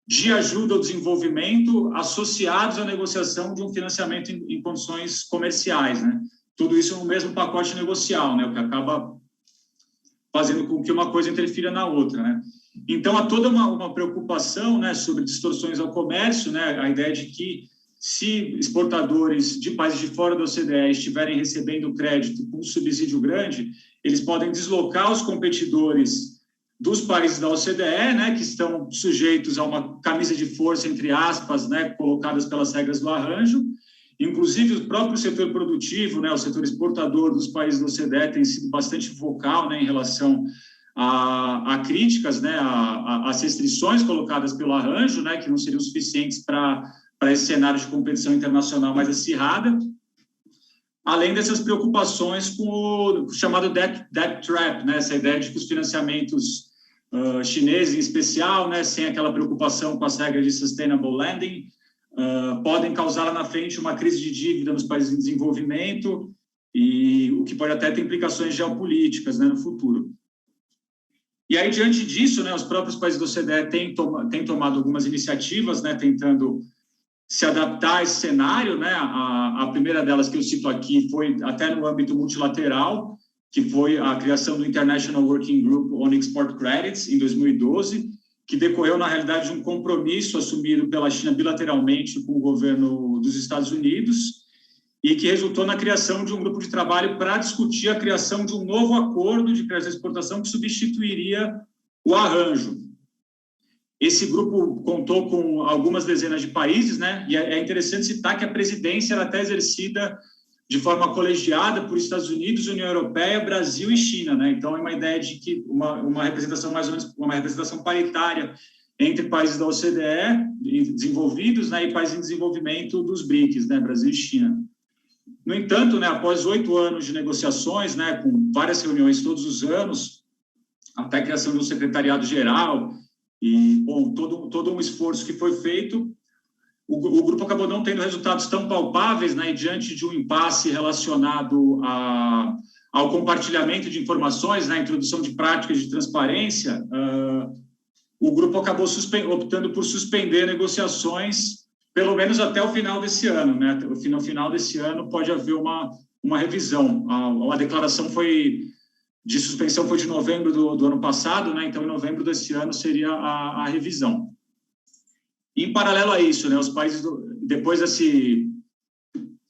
de ajuda ao desenvolvimento associados à negociação de um financiamento em condições comerciais, né? Tudo isso no mesmo pacote negocial, né, o que acaba fazendo com que uma coisa interfira na outra, né? Então, há toda uma preocupação, né, sobre distorções ao comércio, né, a ideia de que se exportadores de países de fora da OCDE estiverem recebendo crédito com subsídio grande, eles podem deslocar os competidores dos países da OCDE, né, que estão sujeitos a uma camisa de força, entre aspas, né, colocadas pelas regras do arranjo. Inclusive, o próprio setor produtivo, né, o setor exportador dos países da OCDE tem sido bastante vocal, né, em relação a críticas, né, às restrições colocadas pelo arranjo, né, que não seriam suficientes para esse cenário de competição internacional mais acirrada, além dessas preocupações com o chamado debt trap, né, essa ideia de que os financiamentos chineses, em especial, né, sem aquela preocupação com as regras de sustainable lending, podem causar lá na frente uma crise de dívida nos países em desenvolvimento, e o que pode até ter implicações geopolíticas, né, no futuro. E aí, diante disso, né, os próprios países da OCDE têm tomado algumas iniciativas, né, tentando se adaptar a esse cenário, né? A primeira delas que eu cito aqui foi até no âmbito multilateral, que foi a criação do International Working Group on Export Credits, em 2012, que decorreu, na realidade, de um compromisso assumido pela China bilateralmente com o governo dos Estados Unidos e que resultou na criação de um grupo de trabalho para discutir a criação de um novo acordo de crédito de exportação que substituiria o arranjo. Esse grupo contou com algumas dezenas de países, né? E é interessante citar que a presidência era até exercida de forma colegiada por Estados Unidos, União Europeia, Brasil e China, né? Então, é uma ideia de que uma representação mais ou menos, uma representação paritária entre países da OCDE desenvolvidos, né, e países em desenvolvimento dos BRICS, né, Brasil e China. No entanto, né, após 8 anos de negociações, né, com várias reuniões todos os anos, até a criação de um secretariado-geral e, bom, todo um esforço que foi feito, o grupo acabou não tendo resultados tão palpáveis, né, e diante de um impasse relacionado ao compartilhamento de informações, né, introdução de práticas de transparência, o grupo acabou optando por suspender negociações, pelo menos até o final desse ano, né? No final desse ano pode haver uma revisão. A declaração de suspensão foi de novembro do ano passado, né? Então, em novembro desse ano seria a revisão. Em paralelo a isso, né, os países, depois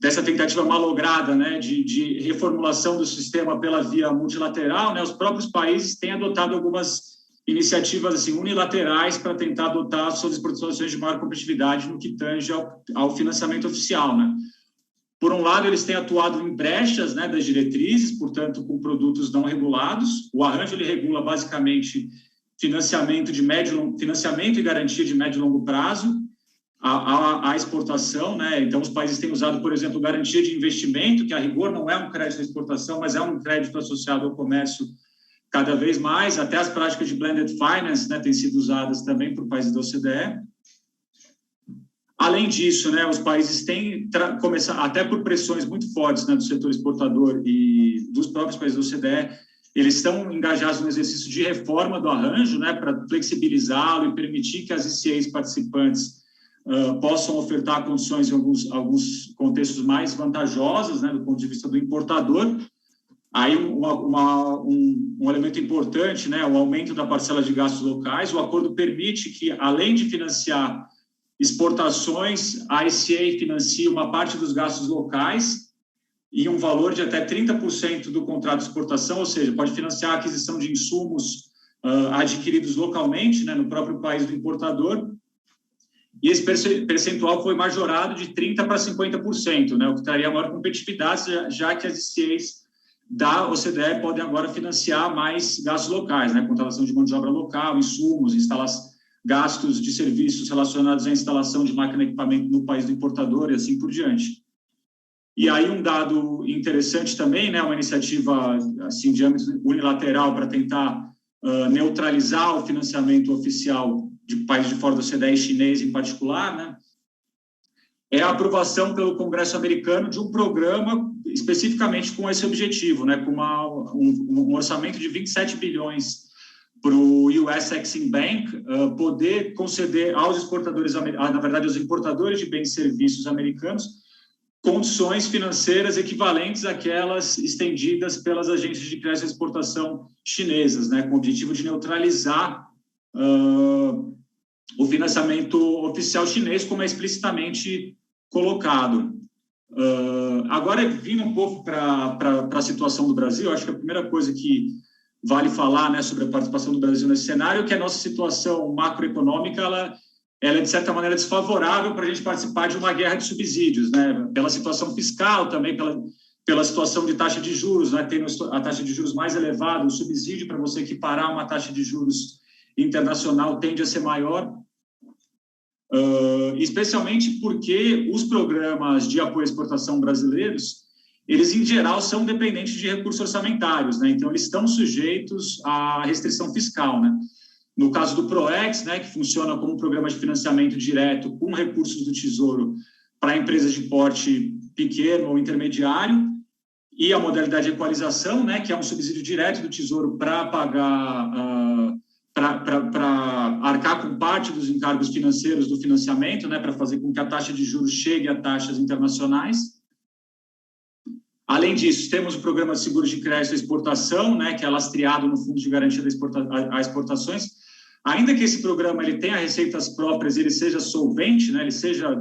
dessa tentativa malograda, né, de reformulação do sistema pela via multilateral, né, os próprios países têm adotado algumas iniciativas assim, unilaterais para tentar adotar suas exportações de maior competitividade no que tange ao financiamento oficial, né? Por um lado, eles têm atuado em brechas, né, das diretrizes, portanto, com produtos não regulados. O arranjo ele regula basicamente financiamento e garantia de médio e longo prazo, a exportação, né? Então, os países têm usado, por exemplo, garantia de investimento, que a rigor não é um crédito à exportação, mas é um crédito associado ao comércio cada vez mais. Até as práticas de blended finance, né, têm sido usadas também por países da OCDE. Além disso, né, os países têm começado, até por pressões muito fortes, né, do setor exportador e dos próprios países da OCDE, eles estão engajados no exercício de reforma do arranjo, né, para flexibilizá-lo e permitir que as ICAs participantes possam ofertar condições em alguns contextos mais vantajosas, né, do ponto de vista do importador. Aí um elemento importante, né, o aumento da parcela de gastos locais. O acordo permite que, além de financiar exportações, a ICA financia uma parte dos gastos locais e um valor de até 30% do contrato de exportação, ou seja, pode financiar a aquisição de insumos adquiridos localmente, né, no próprio país do importador. E esse percentual foi majorado de 30% para 50%, né, o que traria maior competitividade, já que as ICAs da OCDE podem agora financiar mais gastos locais, né, contratação de mão de obra local, insumos, gastos de serviços relacionados à instalação de máquina e equipamento no país do importador e assim por diante. E aí um dado interessante também, né, uma iniciativa assim, de âmbito unilateral para tentar neutralizar o financiamento oficial de países de fora da OCDE e chinês em particular, né, é a aprovação pelo Congresso americano de um programa especificamente com esse objetivo, né, com um orçamento de 27 bilhões para o US Exim Bank poder conceder aos exportadores, na verdade, aos importadores de bens e serviços americanos, condições financeiras equivalentes àquelas estendidas pelas agências de crédito e exportação chinesas, né, com o objetivo de neutralizar o financiamento oficial chinês, como é explicitamente colocado. Agora, vindo um pouco para a situação do Brasil, acho que a primeira coisa que vale falar, né, sobre a participação do Brasil nesse cenário é que a nossa situação macroeconômica ela é, de certa maneira, desfavorável para a gente participar de uma guerra de subsídios, né, pela situação fiscal, também pela situação de taxa de juros, né, tendo a taxa de juros mais elevada, o subsídio para você equiparar uma taxa de juros internacional tende a ser maior, especialmente porque os programas de apoio à exportação brasileiros, eles, em geral, são dependentes de recursos orçamentários, né? Então, eles estão sujeitos à restrição fiscal, né? No caso do PROEX, né, que funciona como um programa de financiamento direto com recursos do Tesouro para empresas de porte pequeno ou intermediário, e a modalidade de equalização, né, que é um subsídio direto do Tesouro para pagar, para arcar com parte dos encargos financeiros do financiamento, né, para fazer com que a taxa de juros chegue a taxas internacionais. Além disso, temos o programa de seguros de crédito à exportação, né, que é lastreado no Fundo de Garantia a Exportações. Ainda que esse programa ele tenha receitas próprias, ele seja solvente, né,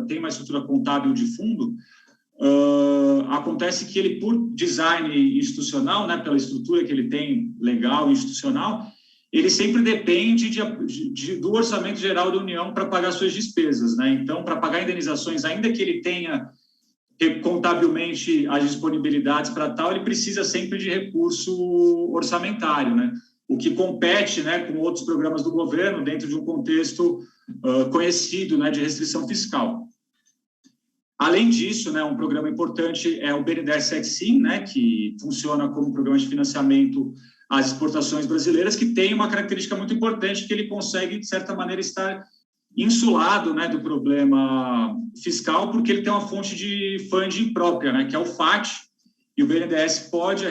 tem uma estrutura contábil de fundo, acontece que ele, por design institucional, né, pela estrutura que ele tem legal e institucional, ele sempre depende do Orçamento Geral da União para pagar suas despesas, né? Então, para pagar indenizações, ainda que ele tenha contabilmente as disponibilidades para tal, ele precisa sempre de recurso orçamentário, né? O que compete, né, com outros programas do governo dentro de um contexto conhecido, né, de restrição fiscal. Além disso, né, um programa importante é o BNDES SETSIM, né, que funciona como programa de financiamento às exportações brasileiras, que tem uma característica muito importante, que ele consegue, de certa maneira, estar insulado, né, do problema fiscal, porque ele tem uma fonte de funding própria, né, que é o FAT, e o BNDES pode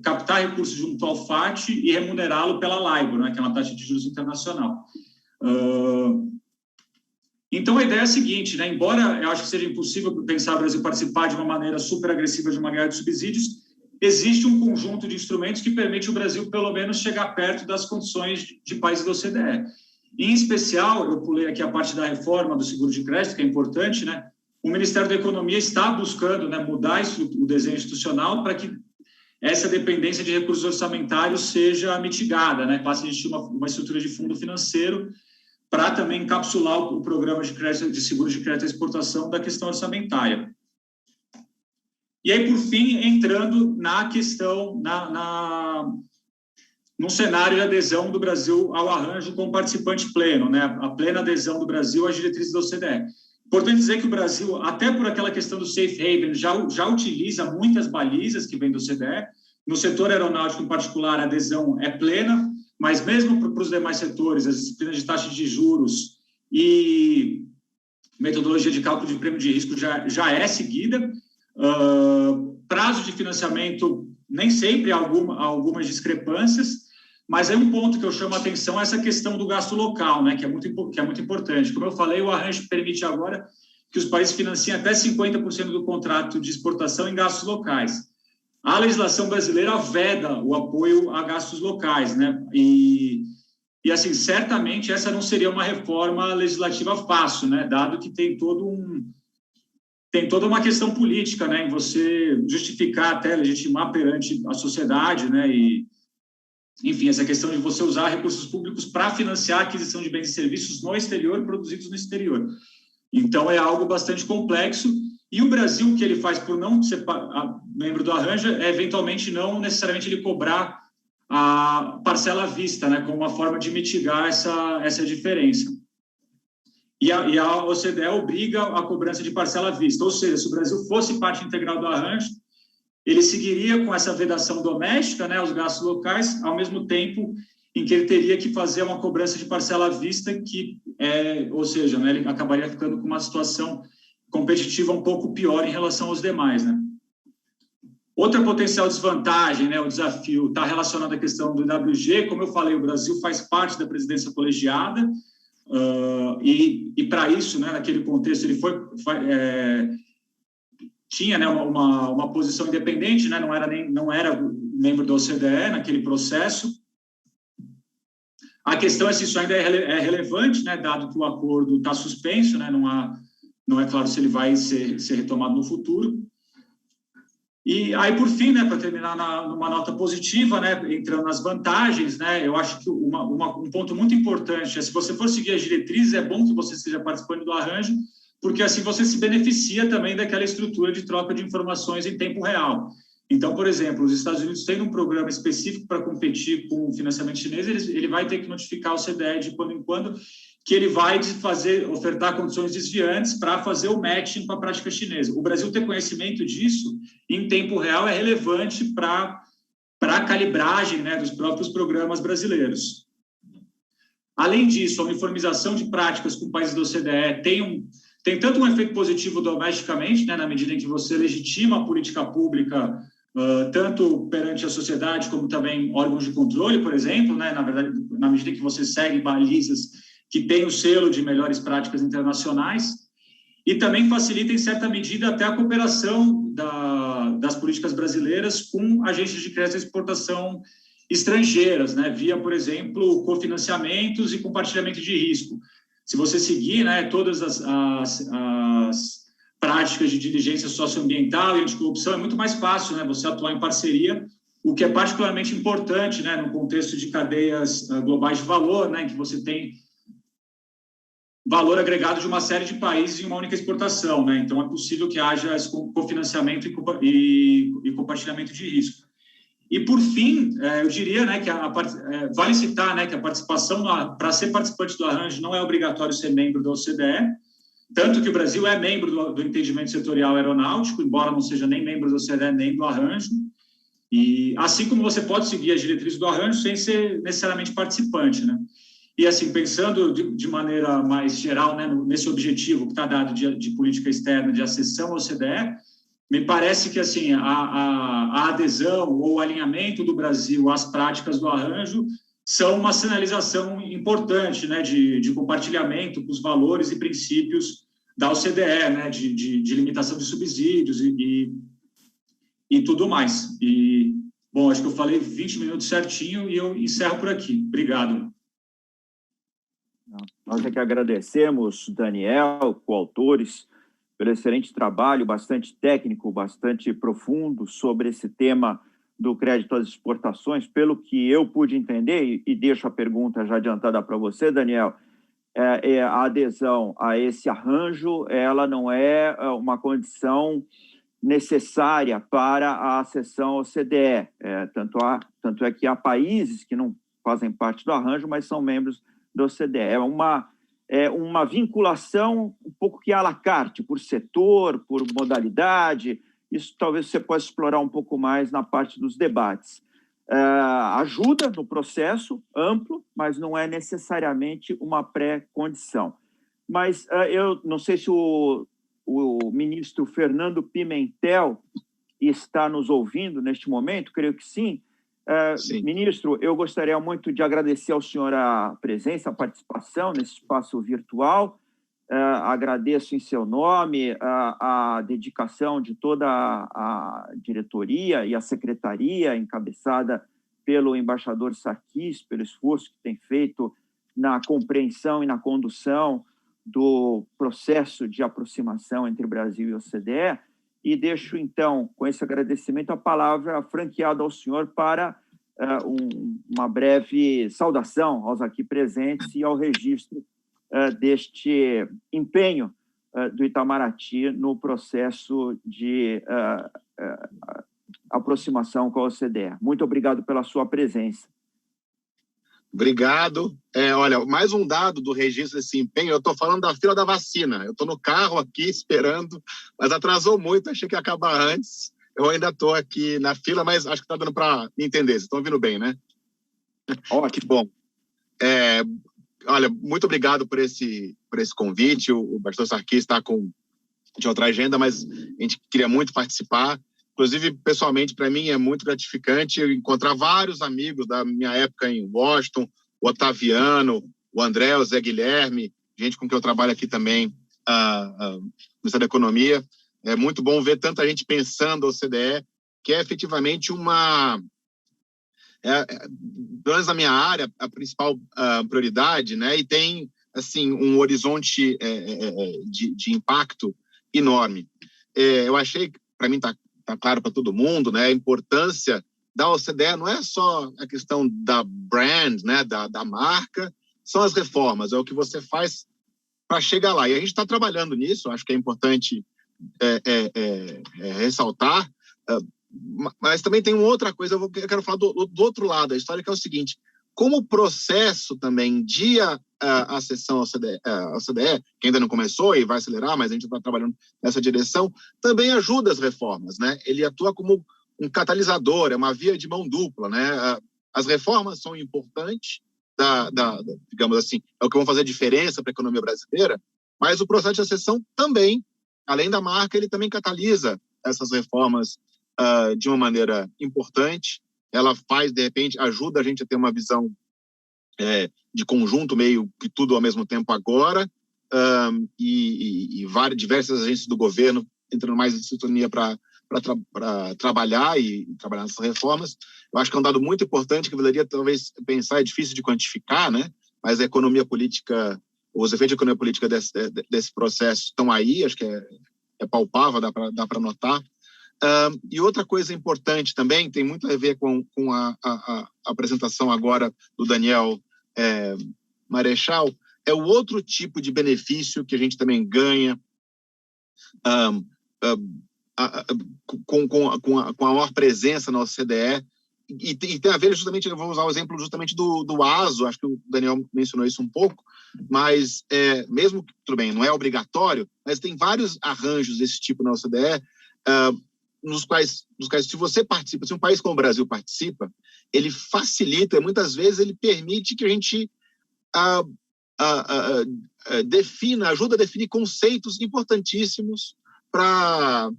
captar recursos junto ao FAT e remunerá-lo pela LIBOR, né, que é uma taxa de juros internacional. Então, a ideia é a seguinte, né, embora eu acho que seja impossível pensar o Brasil participar de uma maneira super agressiva de uma guerra de subsídios, existe um conjunto de instrumentos que permite o Brasil, pelo menos, chegar perto das condições de países da OCDE. Em especial, eu pulei aqui a parte da reforma do seguro de crédito, que é importante, né? O Ministério da Economia está buscando, né, mudar o desenho institucional para que essa dependência de recursos orçamentários seja mitigada, né? Passe a existir uma estrutura de fundo financeiro para também encapsular o programa de seguro de crédito à exportação da questão orçamentária. E aí, por fim, entrando na questão, num cenário de adesão do Brasil ao arranjo como participante pleno, né? A plena adesão do Brasil às diretrizes da OCDE. Importante dizer que o Brasil, até por aquela questão do safe haven, já utiliza muitas balizas que vêm do OCDE. No setor aeronáutico, em particular, a adesão é plena, mas mesmo para os demais setores, as disciplinas de taxa de juros e metodologia de cálculo de prêmio de risco já é seguida. Prazo de financiamento, nem sempre há algumas discrepâncias, mas é um ponto que eu chamo a atenção, essa questão do gasto local, né, que é muito importante. Como eu falei, o arranjo permite agora que os países financiem até 50% do contrato de exportação em gastos locais. A legislação brasileira veda o apoio a gastos locais, né? E assim, certamente essa não seria uma reforma legislativa fácil, né? Dado que tem toda uma questão política, né? Em você justificar, até legitimar perante a sociedade, né? E, enfim, essa questão de você usar recursos públicos para financiar a aquisição de bens e serviços no exterior, produzidos no exterior. Então, é algo bastante complexo. E o Brasil, o que ele faz por não ser membro do arranjo, é eventualmente não necessariamente ele cobrar a parcela à vista, né, como uma forma de mitigar essa diferença. E a OCDE obriga a cobrança de parcela à vista, ou seja, se o Brasil fosse parte integral do arranjo, ele seguiria com essa vedação doméstica, né, aos gastos locais, ao mesmo tempo em que ele teria que fazer uma cobrança de parcela à vista, ou seja, né, ele acabaria ficando com uma situação competitiva um pouco pior em relação aos demais, né? Outra potencial desvantagem, né, o desafio, está relacionado à questão do IWG. Como eu falei, o Brasil faz parte da presidência colegiada, e para isso, né, naquele contexto, ele tinha, né, uma posição independente, né, não era membro da OCDE naquele processo. A questão é se isso ainda é relevante, né, dado que o acordo está suspenso, né, não é claro se ele vai ser retomado no futuro. E aí, por fim, né, para terminar numa nota positiva, né, entrando nas vantagens, né, eu acho que um ponto muito importante é, se você for seguir as diretrizes, é bom que você esteja participando do arranjo, porque assim você se beneficia também daquela estrutura de troca de informações em tempo real. Então, por exemplo, os Estados Unidos têm um programa específico para competir com o financiamento chinês, ele vai ter que notificar o CDE de quando em quando que ele vai ofertar condições desviantes para fazer o matching com a prática chinesa. O Brasil ter conhecimento disso em tempo real é relevante para a calibragem, né, dos próprios programas brasileiros. Além disso, a uniformização de práticas com países da OCDE tem tanto um efeito positivo domesticamente, né, na medida em que você legitima a política pública, tanto perante a sociedade como também órgãos de controle, por exemplo, né, na verdade, na medida em que você segue balizas que têm o selo de melhores práticas internacionais, e também facilita, em certa medida, até a cooperação das políticas brasileiras com agências de crédito e exportação estrangeiras, né, via, por exemplo, cofinanciamentos e compartilhamento de risco. Se você seguir, né, todas as práticas de diligência socioambiental e anticorrupção, é muito mais fácil, né, você atuar em parceria o que é particularmente importante, né, no contexto de cadeias globais de valor, né, em que você tem valor agregado de uma série de países em uma única exportação, né? Então, é possível que haja esse cofinanciamento e compartilhamento de risco. E, por fim, eu diria, né, que vale citar, né, que a participação, para ser participante do arranjo, não é obrigatório ser membro da OCDE, tanto que o Brasil é membro do entendimento setorial aeronáutico, embora não seja nem membro da OCDE nem do arranjo, e assim como você pode seguir as diretrizes do arranjo sem ser necessariamente participante, né? E, assim, pensando de maneira mais geral, né, nesse objetivo que está dado de política externa, de acessão ao OCDE, me parece que, assim, a adesão ou o alinhamento do Brasil às práticas do arranjo são uma sinalização importante, né, de compartilhamento com os valores e princípios da OCDE, né, de limitação de subsídios e tudo mais. E, bom, acho que eu falei 20 minutos certinho e eu encerro por aqui. Obrigado. Nós é que agradecemos, Daniel, coautores, pelo excelente trabalho, bastante técnico, bastante profundo sobre esse tema do crédito às exportações. Pelo que eu pude entender, e deixo a pergunta já adiantada para você, Daniel, a adesão a esse arranjo, ela não é uma condição necessária para a acessão ao OCDE. Tanto é que há países que não fazem parte do arranjo, mas são membros do OCDE. É uma vinculação um pouco que à la carte, por setor, por modalidade. Isso talvez você possa explorar um pouco mais na parte dos debates. Ajuda no processo amplo, mas não é necessariamente uma pré-condição. Mas eu não sei se o ministro Fernando Pimentel está nos ouvindo neste momento, creio que sim. Ministro, eu gostaria muito de agradecer ao senhor a presença, a participação nesse espaço virtual. Agradeço em seu nome a dedicação de toda a diretoria e a secretaria, encabeçada pelo embaixador Sarkis, pelo esforço que tem feito na compreensão e na condução do processo de aproximação entre Brasil e OCDE. E deixo, então, com esse agradecimento, a palavra franqueada ao senhor para uma breve saudação aos aqui presentes e ao registro deste empenho do Itamaraty no processo de aproximação com a OCDE. Muito obrigado pela sua presença. Obrigado. Olha, mais um dado do registro desse empenho, eu estou falando da fila da vacina. Eu estou no carro aqui esperando, mas atrasou muito, achei que ia acabar antes. Eu ainda estou aqui na fila, mas acho que está dando para me entender. Vocês estão ouvindo bem, né? Ótimo. Que bom. Olha, muito obrigado por esse convite. O pastor Sarkis está de outra agenda, mas a gente queria muito participar. Inclusive, pessoalmente, para mim é muito gratificante encontrar vários amigos da minha época em Washington, o Otaviano, o André, o Zé Guilherme, gente com quem eu trabalho aqui também no Ministério da Economia. É muito bom ver tanta gente pensando a OCDE, que é efetivamente pelo menos na minha área, a principal prioridade, né? E tem, assim, um horizonte de impacto enorme. Eu achei, para mim, está claro para todo mundo, né? A importância da OCDE não é só a questão da brand, né? Da marca, são as reformas, é o que você faz para chegar lá. E a gente está trabalhando nisso, acho que é importante ressaltar, mas também tem uma outra coisa, eu quero falar do outro lado da história, que é o seguinte: como o processo também de acessão ao OCDE, que ainda não começou e vai acelerar, mas a gente está trabalhando nessa direção, também ajuda as reformas, né? Ele atua como um catalisador, é uma via de mão dupla, né? As reformas são importantes, digamos assim, é o que vão fazer diferença para a economia brasileira, mas o processo de acessão também, além da marca, ele também catalisa essas reformas de uma maneira importante. Ela faz, de repente, ajuda a gente a ter uma visão de conjunto, meio que tudo ao mesmo tempo agora, e diversas agências do governo entrando mais em sintonia para trabalhar nessas reformas. Eu acho que é um dado muito importante que eu poderia talvez pensar, é difícil de quantificar, né? Mas a economia política, os efeitos de economia política desse processo estão aí, acho que é palpável, dá para notar. E outra coisa importante também, tem muito a ver com a apresentação agora do Daniel Marechal, é o outro tipo de benefício que a gente também ganha com a maior presença na OCDE, e tem a ver justamente, eu vou usar o exemplo justamente do ASO, acho que o Daniel mencionou isso um pouco, mas mesmo que, tudo bem, não é obrigatório, mas tem vários arranjos desse tipo na OCDE, nos quais, se você participa, se um país como o Brasil participa, ele facilita, muitas vezes ele permite que a gente ajuda a definir conceitos importantíssimos para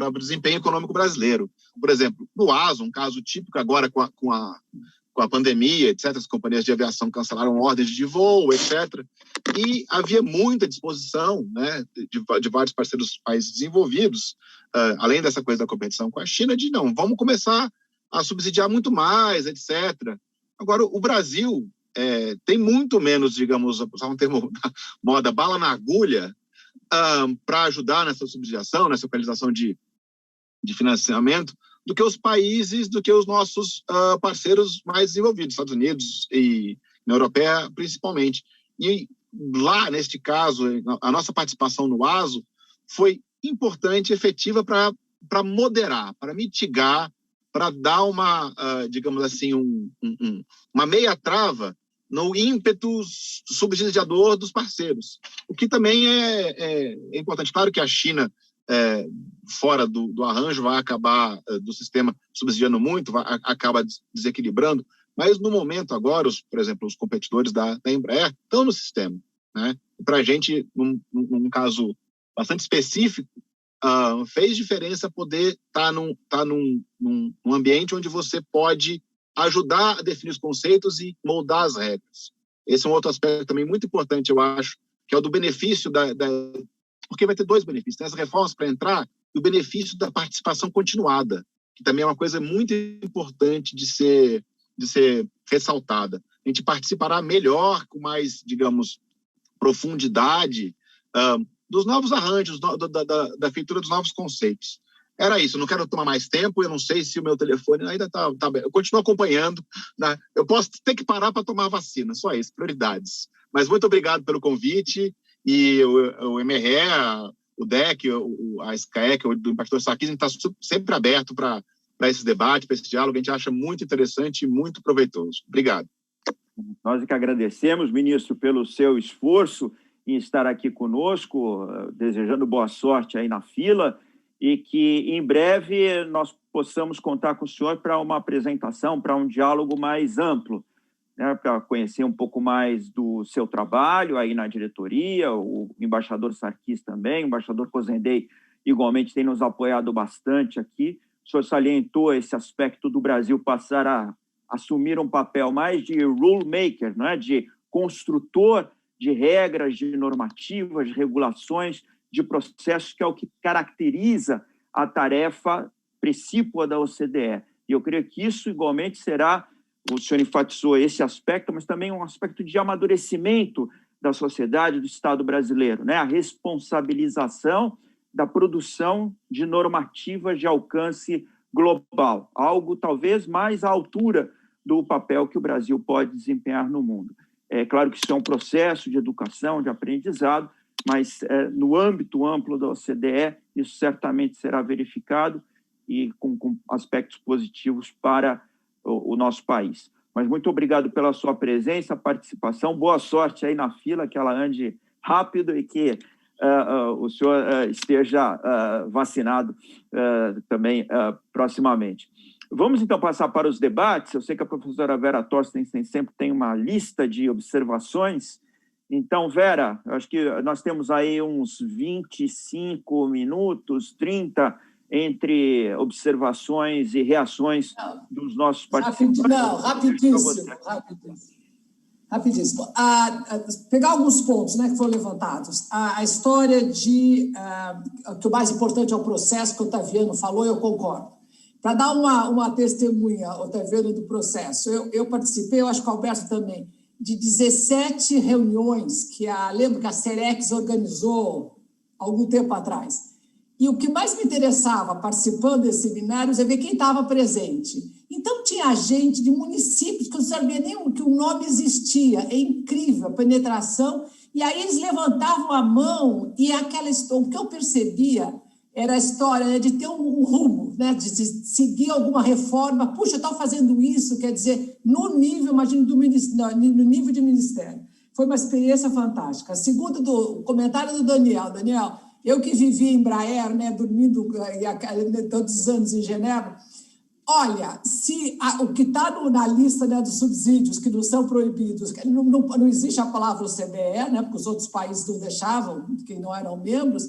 o desempenho econômico brasileiro. Por exemplo, no ASO, um caso típico agora com a pandemia, etc., as companhias de aviação cancelaram ordens de voo, etc., e havia muita disposição, né, de vários parceiros países desenvolvidos, além dessa coisa da competição com a China, de não, vamos começar a subsidiar muito mais, etc. Agora, o Brasil tem muito menos, digamos, usar um termo da moda, bala na agulha, para ajudar nessa subsidiação, nessa localização de financiamento, do que os países, do que os nossos parceiros mais desenvolvidos, Estados Unidos e na Europeia, principalmente. E lá, neste caso, a nossa participação no ASO foi importante, efetiva para moderar, para mitigar, para dar uma, digamos assim, uma meia trava no ímpeto subsidiador dos parceiros, o que também é importante. Claro que a China, fora do arranjo, vai acabar, do sistema, subsidiando muito, acaba desequilibrando, mas no momento agora, por exemplo, os competidores da Embraer estão no sistema, né? Para a gente, num caso bastante específico, fez diferença poder estar num ambiente onde você pode ajudar a definir os conceitos e moldar as regras. Esse é um outro aspecto também muito importante, eu acho, que é o do benefício porque vai ter dois benefícios. Tem as reformas para entrar e o benefício da participação continuada, que também é uma coisa muito importante de ser ressaltada. A gente participará melhor, com mais, digamos, profundidade, dos novos arranjos, da feitura dos novos conceitos. Era isso, eu não quero tomar mais tempo, eu não sei se o meu telefone ainda está aberto. Eu continuo acompanhando, né? Eu posso ter que parar para tomar vacina, só isso, prioridades. Mas muito obrigado pelo convite, e o MRE, o DEC, a SCAEC, do Impactor Sarkis, está sempre aberto para esse debate, para esse diálogo, a gente acha muito interessante e muito proveitoso. Obrigado. Nós que agradecemos, ministro, pelo seu esforço em estar aqui conosco, desejando boa sorte aí na fila, e que em breve nós possamos contar com o senhor para uma apresentação, para um diálogo mais amplo, né, para conhecer um pouco mais do seu trabalho aí na diretoria. O embaixador Sarkis também, o embaixador Cozendey igualmente tem nos apoiado bastante aqui. O senhor salientou esse aspecto do Brasil passar a assumir um papel mais de rule maker, né, de construtor de regras, de normativas, de regulações, de processos, que é o que caracteriza a tarefa precípua da OCDE. E eu creio que isso igualmente será, o senhor enfatizou esse aspecto, mas também um aspecto de amadurecimento da sociedade, do Estado brasileiro, né? A responsabilização da produção de normativas de alcance global, algo talvez mais à altura do papel que o Brasil pode desempenhar no mundo. É claro que isso é um processo de educação, de aprendizado, mas no âmbito amplo da OCDE, isso certamente será verificado e com aspectos positivos para o nosso país. Mas muito obrigado pela sua presença, participação, boa sorte aí na fila, que ela ande rápido e que o senhor esteja vacinado também proximamente. Vamos, então, passar para os debates. Eu sei que a professora Vera Torstensen sempre tem uma lista de observações. Então, Vera, acho que nós temos aí uns 25 minutos, 30, entre observações e reações dos nossos participantes. Rapidíssimo. Pegar alguns pontos, né, que foram levantados. A história que o mais importante é o processo, que o Otaviano falou, eu concordo. Para dar uma testemunha, Otaviano, do processo, eu participei, eu acho que o Alberto também, de 17 reuniões que lembro que a Cerex organizou algum tempo atrás. E o que mais me interessava participando desses seminários é ver quem estava presente. Então, tinha gente de municípios que eu não sabia nem que o nome existia. É incrível a penetração. E aí eles levantavam a mão e aquela história, o que eu percebia era a história, né, de ter um rumo, né, de seguir alguma reforma. Puxa, estou fazendo isso, quer dizer, no nível, imagino, no nível de ministério. Foi uma experiência fantástica. Segundo o comentário do Daniel. Daniel, eu que vivi em Embraer, né, dormindo tantos anos em Genebra, olha, se o que está na lista, né, dos subsídios que não são proibidos, não existe a palavra OCDE, né, porque os outros países não deixavam, que não eram membros,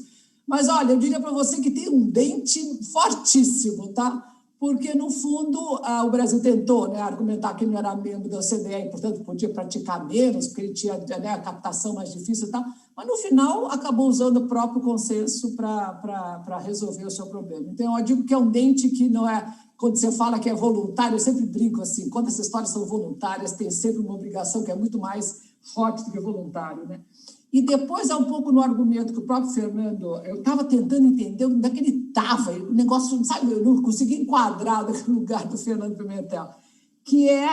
mas, olha, eu diria para você que tem um dente fortíssimo, tá? Porque, no fundo, o Brasil tentou, né, argumentar que não era membro da OCDE e, portanto, podia praticar menos, porque ele tinha, né, a captação mais difícil e tal, mas, no final, acabou usando o próprio consenso para resolver o seu problema. Então, eu digo que é um dente que não é... Quando você fala que é voluntário, eu sempre brinco assim, quando essas histórias são voluntárias, tem sempre uma obrigação que é muito mais forte do que voluntário, né? E depois, um pouco no argumento que o próprio Fernando... Eu estava tentando entender onde é que ele estava, o negócio, sabe, eu não consegui enquadrar no lugar do Fernando Pimentel, que é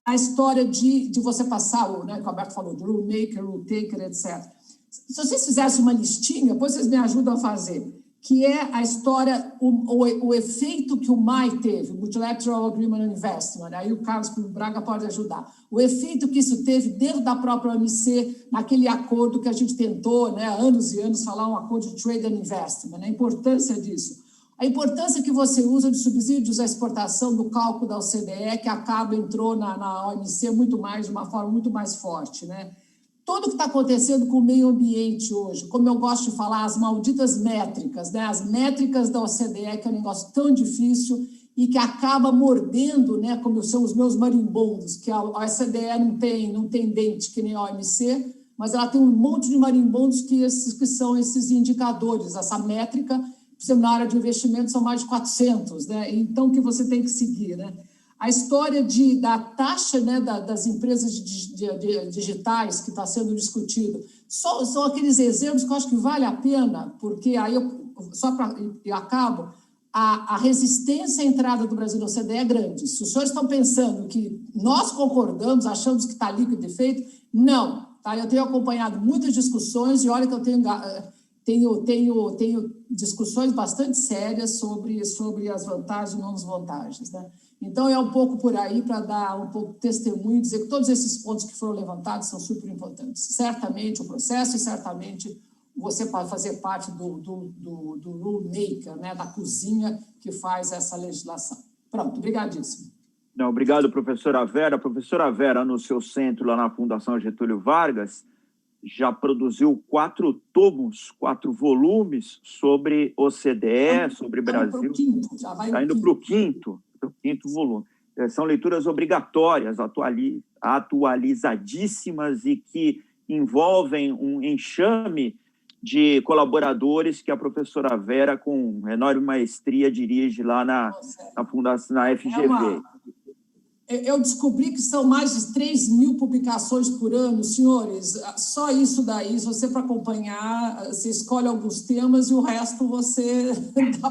a história de você passar, né, que o Alberto falou, do rule maker, rule taker, etc. Se vocês fizessem uma listinha, depois vocês me ajudam a fazer, que é a história, o efeito que o MAI teve, Multilateral Agreement on Investment, aí o Carlos Braga pode ajudar, o efeito que isso teve dentro da própria OMC, naquele acordo que a gente tentou, né, há anos e anos, falar um acordo de Trade and Investment, né, a importância disso. A importância que você usa de subsídios à exportação do cálculo da OCDE, que entrou na OMC muito mais, de uma forma muito mais forte, né? Tudo que está acontecendo com o meio ambiente hoje, como eu gosto de falar, as malditas métricas, né? As métricas da OCDE, que é um negócio tão difícil e que acaba mordendo, né? Como são os meus marimbondos, que a OCDE não tem dente que nem a OMC, mas ela tem um monte de marimbondos que são esses indicadores, essa métrica, na área de investimento são mais de 400, né? Então, que você tem que seguir, né? A história da taxa, né, das empresas digitais que está sendo discutido são aqueles exemplos que eu acho que vale a pena, porque aí eu acabo, a resistência à entrada do Brasil na OCDE é grande. Se os senhores estão pensando que nós concordamos, achamos que está líquido e feito, não. Tá? Eu tenho acompanhado muitas discussões e olha que eu tenho discussões bastante sérias sobre as vantagens e não desvantagens, né? Então, é um pouco por aí para dar um pouco de testemunho e dizer que todos esses pontos que foram levantados são super importantes. Certamente o processo e certamente você pode fazer parte do rule maker, né, da cozinha que faz essa legislação. Pronto, obrigadíssimo. Não, obrigado, professora Vera. A professora Vera, no seu centro, lá na Fundação Getúlio Vargas, já produziu 4 tomos, 4 volumes sobre OCDE, sobre Brasil. Está indo para o quinto volume. São leituras obrigatórias, atualizadíssimas e que envolvem um enxame de colaboradores que a professora Vera, com enorme maestria, dirige lá na Fundação, na FGV. Eu descobri que são mais de 3.000 publicações por ano, senhores. Só isso daí, se você para acompanhar, você escolhe alguns temas e o resto você dá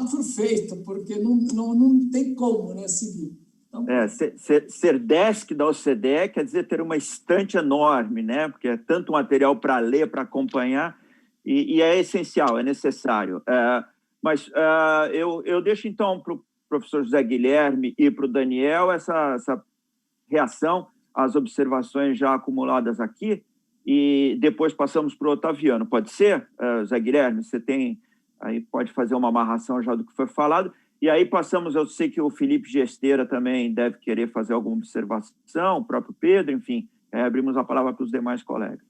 por feito, porque não tem como, né, seguir. Então, ser desk da OCDE quer dizer ter uma estante enorme, né? Porque é tanto material para ler, para acompanhar, e é essencial, é necessário. Mas eu deixo, então, para o professor José Guilherme e para o Daniel essa reação às observações já acumuladas aqui e depois passamos para o Otaviano. Pode ser, José Guilherme? Você aí pode fazer uma amarração já do que foi falado. E aí passamos, eu sei que o Felipe Gesteira também deve querer fazer alguma observação, o próprio Pedro, enfim, abrimos a palavra para os demais colegas.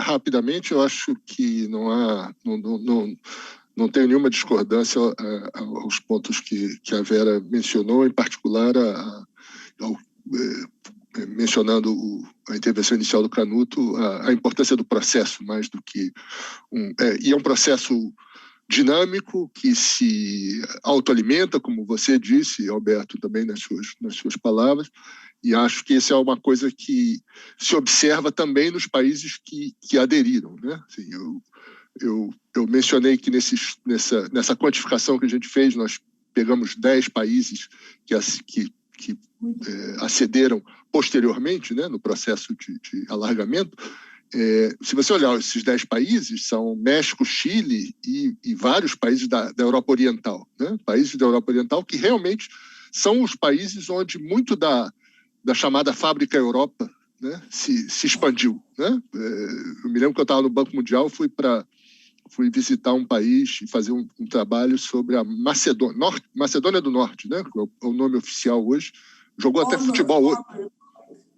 Rapidamente, eu acho que não tenho nenhuma discordância aos pontos que a Vera mencionou, em particular mencionando a intervenção inicial do Canuto, a importância do processo, mais do que e é um processo dinâmico que se autoalimenta, como você disse, Alberto, também nas suas palavras, e acho que isso é uma coisa que se observa também nos países que aderiram, né? Assim, eu mencionei que nessa quantificação que a gente fez, nós pegamos 10 países que acederam posteriormente, né, no processo de alargamento. Se você olhar esses 10 países, são México, Chile e vários países da Europa Oriental, né? Países da Europa Oriental que realmente são os países onde muito da chamada Fábrica Europa, né, se expandiu, né? Eu me lembro que eu estava no Banco Mundial, fui visitar um país e fazer um trabalho sobre a Macedônia do Norte, né? É o nome oficial hoje. Jogou até futebol hoje.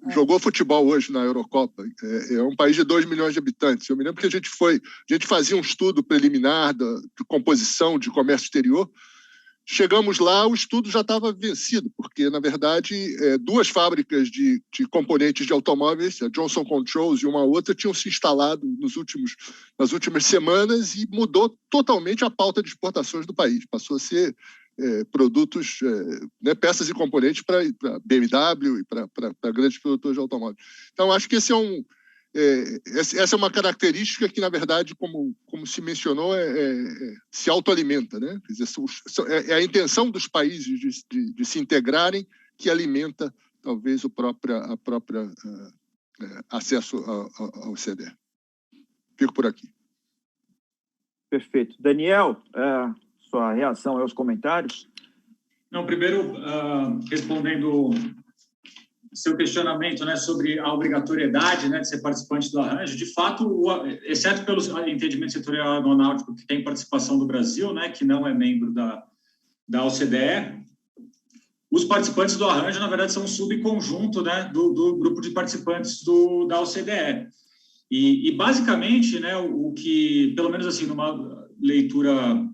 Jogou futebol hoje na Eurocopa. É um país de 2 milhões de habitantes. Eu me lembro que a gente fazia um estudo preliminar de composição de comércio exterior. Chegamos lá, o estudo já estava vencido, porque, na verdade, 2 fábricas de componentes de automóveis, a Johnson Controls e uma outra, tinham se instalado nas últimas semanas e mudou totalmente a pauta de exportações do país. Passou a ser produtos, né, peças e componentes para BMW e para grandes produtores de automóveis. Então, acho que essa é uma característica que, na verdade, como se mencionou, se autoalimenta, né? Quer dizer, é a intenção dos países de se integrarem que alimenta, talvez, a própria acesso ao CDE. Fico por aqui. Perfeito. Daniel, sua reação aos comentários? Não, primeiro, respondendo seu questionamento, né, sobre a obrigatoriedade, né, de ser participante do arranjo, de fato, exceto pelo entendimento setorial aeronáutico que tem participação do Brasil, né, que não é membro da OCDE, os participantes do arranjo, na verdade, são um subconjunto, né, do grupo de participantes da OCDE. E basicamente, né, o que, pelo menos assim, numa leitura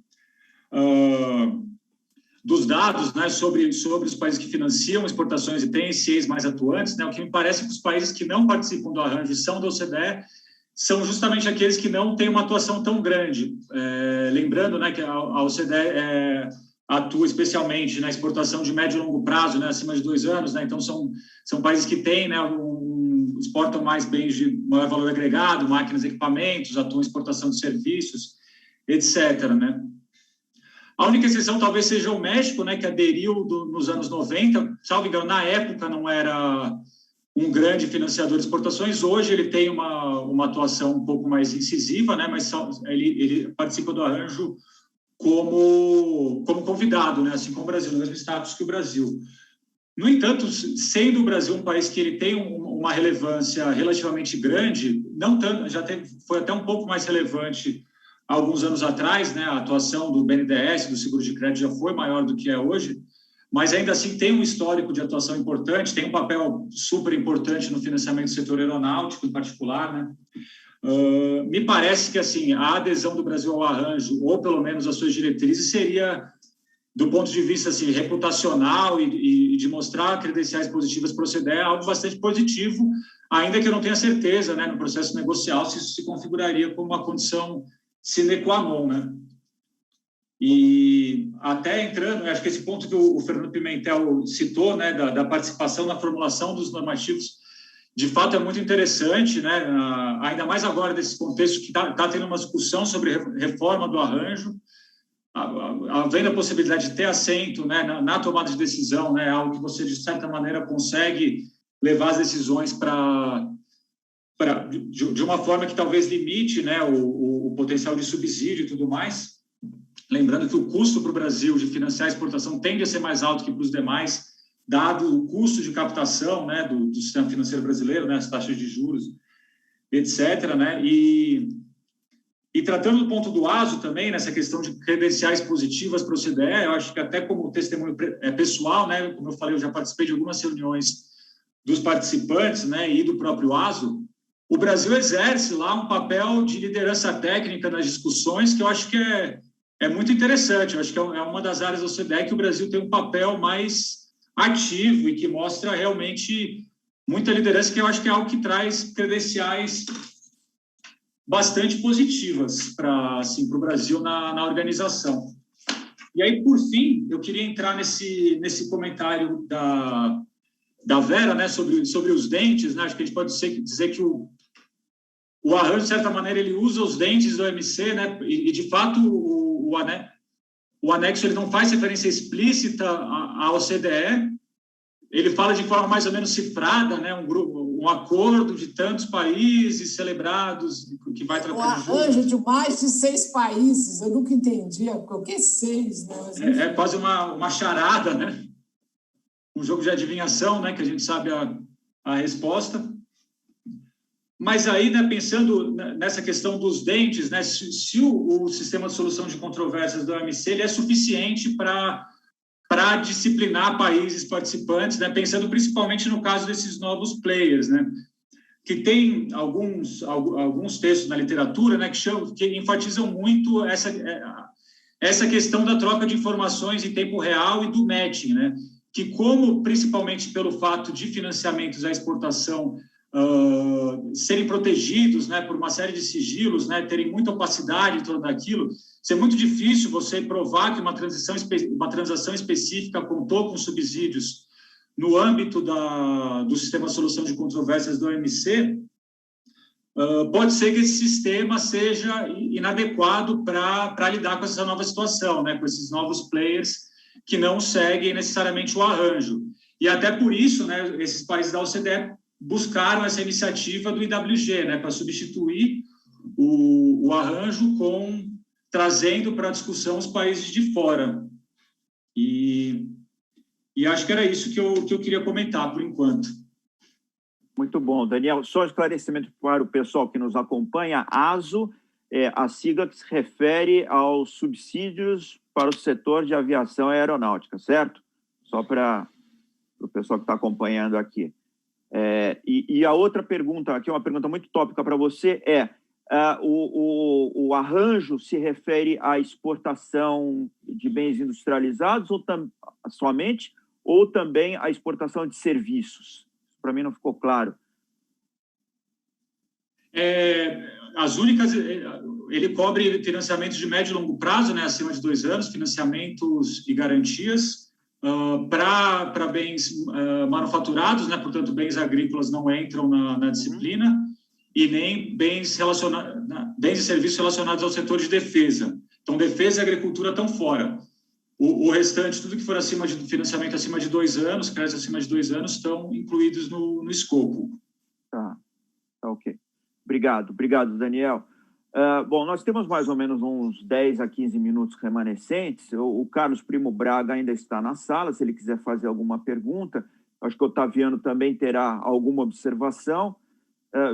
dos dados, né, sobre os países que financiam exportações e têm CIEs mais atuantes, né, o que me parece que os países que não participam do arranjo e são da OCDE são justamente aqueles que não têm uma atuação tão grande. Lembrando, né, que a OCDE atua especialmente na exportação de médio e longo prazo, né, acima de 2 anos, né, então são países que têm, né, exportam mais bens de maior valor agregado, máquinas, equipamentos, atuam em exportação de serviços, etc., né. A única exceção talvez seja o México, né, que aderiu nos anos 90, salvo engano, na época não era um grande financiador de exportações, hoje ele tem uma atuação um pouco mais incisiva, né, mas ele participa do arranjo como convidado, né, assim como o Brasil, no mesmo status que o Brasil. No entanto, sendo o Brasil um país que ele tem uma relevância relativamente grande, não tanto, foi até um pouco mais relevante alguns anos atrás, né, a atuação do BNDES, do seguro de crédito, já foi maior do que é hoje, mas ainda assim tem um histórico de atuação importante, tem um papel super importante no financiamento do setor aeronáutico, em particular, né? Me parece que assim, a adesão do Brasil ao arranjo, ou pelo menos as suas diretrizes, seria, do ponto de vista assim, reputacional e de mostrar credenciais positivas para o OCDE, algo bastante positivo, ainda que eu não tenha certeza, né, no processo negocial, se isso se configuraria como uma condição sine qua non, né? E até entrando, acho que esse ponto que o Fernando Pimentel citou, né, da participação na formulação dos normativos, de fato é muito interessante, né, ainda mais agora desse contexto que está tendo uma discussão sobre reforma do arranjo, havendo a possibilidade de ter assento, né, na tomada de decisão, né, algo que você, de certa maneira, consegue levar as decisões de uma forma que talvez limite, né, o potencial de subsídio e tudo mais. Lembrando que o custo para o Brasil de financiar a exportação tende a ser mais alto que para os demais, dado o custo de captação, né, do sistema financeiro brasileiro, né, as taxas de juros, etc., né, e tratando do ponto do ASO também, nessa questão de credenciais positivas para o OCDE, eu acho que até como testemunho pessoal, né, como eu falei, eu já participei de algumas reuniões dos participantes, né, e do próprio ASO. O Brasil exerce lá um papel de liderança técnica nas discussões que eu acho que é muito interessante. Eu acho que é uma das áreas da OCDE que o Brasil tem um papel mais ativo e que mostra realmente muita liderança, que eu acho que é algo que traz credenciais bastante positivas para o Brasil na organização. E aí, por fim, eu queria entrar nesse comentário da Vera, né, sobre os dentes, né? Acho que a gente pode dizer que o arranjo, de certa maneira, ele usa os dentes do OMC, né? E de fato, o anexo ele não faz referência explícita à OCDE, ele fala de forma mais ou menos cifrada, né? Um acordo de tantos países celebrados que vai tratar o arranjo de mais de 6 países, eu nunca entendi, o que é 6, né? Mas, é quase uma charada, né? Um jogo de adivinhação, né? Que a gente sabe a resposta. Mas aí, né, pensando nessa questão dos dentes, né, se o sistema de solução de controvérsias da OMC ele é suficiente para disciplinar países participantes, né, pensando principalmente no caso desses novos players, né, que tem alguns textos na literatura, né, que enfatizam muito essa questão da troca de informações em tempo real e do matching, né, que como, principalmente pelo fato de financiamentos à exportação serem protegidos, né, por uma série de sigilos, né, terem muita opacidade em torno daquilo, ser muito difícil você provar que uma transação específica contou com subsídios no âmbito do sistema de solução de controvérsias do OMC, pode ser que esse sistema seja inadequado para lidar com essa nova situação, né, com esses novos players que não seguem necessariamente o arranjo. E até por isso, né, esses países da OCDE buscaram essa iniciativa do IWG, né, para substituir o arranjo trazendo para a discussão os países de fora. E acho que era isso que eu queria comentar, por enquanto. Muito bom, Daniel. Só um esclarecimento para o pessoal que nos acompanha. ASO é a sigla que se refere aos subsídios para o setor de aviação e aeronáutica, certo? Só para o pessoal que está acompanhando aqui. E a outra pergunta, aqui é uma pergunta muito tópica para você, o arranjo se refere à exportação de bens industrializados somente, ou também à exportação de serviços? Para mim não ficou claro. As únicas... Ele cobre financiamentos de médio e longo prazo, né, acima de 2 anos, financiamentos e garantias, para bens manufaturados, né, portanto, bens agrícolas não entram na disciplina, e nem bens e serviços relacionados ao setor de defesa. Então, defesa e agricultura estão fora. O restante, tudo que for financiamento acima de 2 anos, crédito acima de 2 anos, estão incluídos no escopo. Tá ok. Obrigado, Daniel. Bom, nós temos mais ou menos uns 10 a 15 minutos remanescentes. O Carlos Primo Braga ainda está na sala, se ele quiser fazer alguma pergunta. Acho que o Otaviano também terá alguma observação.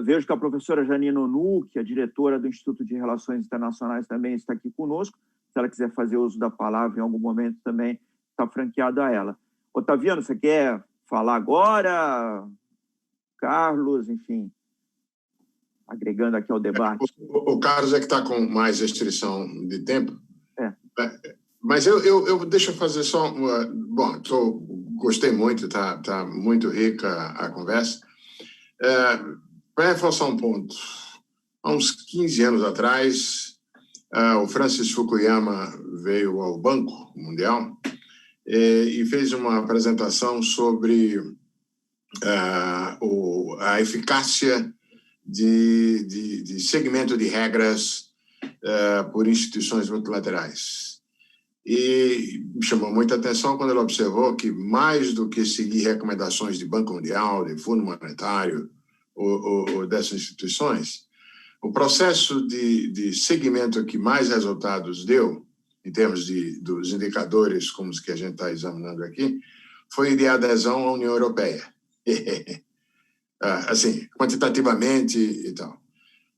Vejo que a professora Janina Onu, que é diretora do Instituto de Relações Internacionais, também está aqui conosco. Se ela quiser fazer uso da palavra em algum momento, também está franqueado a ela. Otaviano, você quer falar agora? Carlos, enfim... agregando aqui ao debate. O Carlos é que está com mais restrição de tempo. Mas eu deixa eu fazer só... Bom, gostei muito, tá muito rica a conversa. Para reforçar um ponto, há uns 15 anos atrás, o Francis Fukuyama veio ao Banco Mundial e fez uma apresentação sobre a eficácia de segmento de regras por instituições multilaterais. E me chamou muita atenção quando ele observou que, mais do que seguir recomendações de Banco Mundial, de Fundo Monetário ou dessas instituições, o processo de segmento que mais resultados deu, em termos dos indicadores como os que a gente está examinando aqui, foi de adesão à União Europeia. Assim, quantitativamente e tal.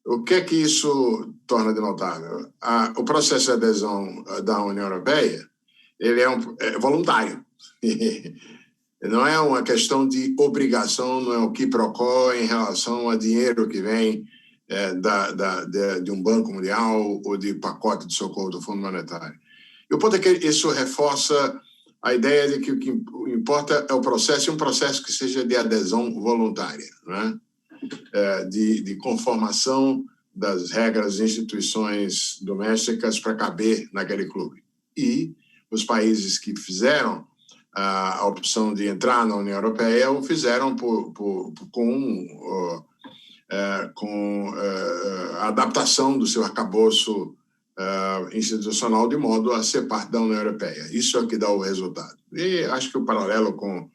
O que é que isso torna de notável? O processo de adesão da União Europeia, ele é voluntário. Não é uma questão de obrigação, não é o quiprocó em relação a dinheiro que vem de um banco mundial ou de pacote de socorro do Fundo Monetário. E o ponto é que isso reforça a ideia de que o que importa é o processo, e um processo que seja de adesão voluntária, né? De conformação das regras e instituições domésticas para caber naquele clube. E os países que fizeram a opção de entrar na União Europeia o fizeram com com a adaptação do seu arcabouço institucional de modo a ser parte da União Europeia. Isso é o que dá o resultado. E acho que o paralelo com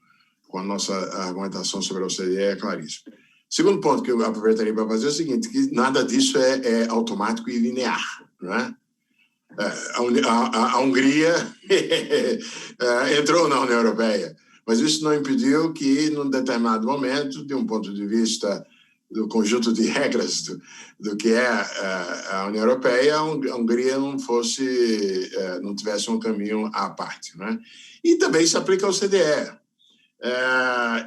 a nossa argumentação sobre a OCDE é claríssimo. Segundo ponto que eu aproveitaria para fazer é o seguinte, que nada disso é automático e linear, não é? A Hungria entrou na União Europeia, mas isso não impediu que, num determinado momento, de um ponto de vista do conjunto de regras do que é a União Europeia, a Hungria não tivesse um caminho à parte, né? E também se aplica ao OCDE.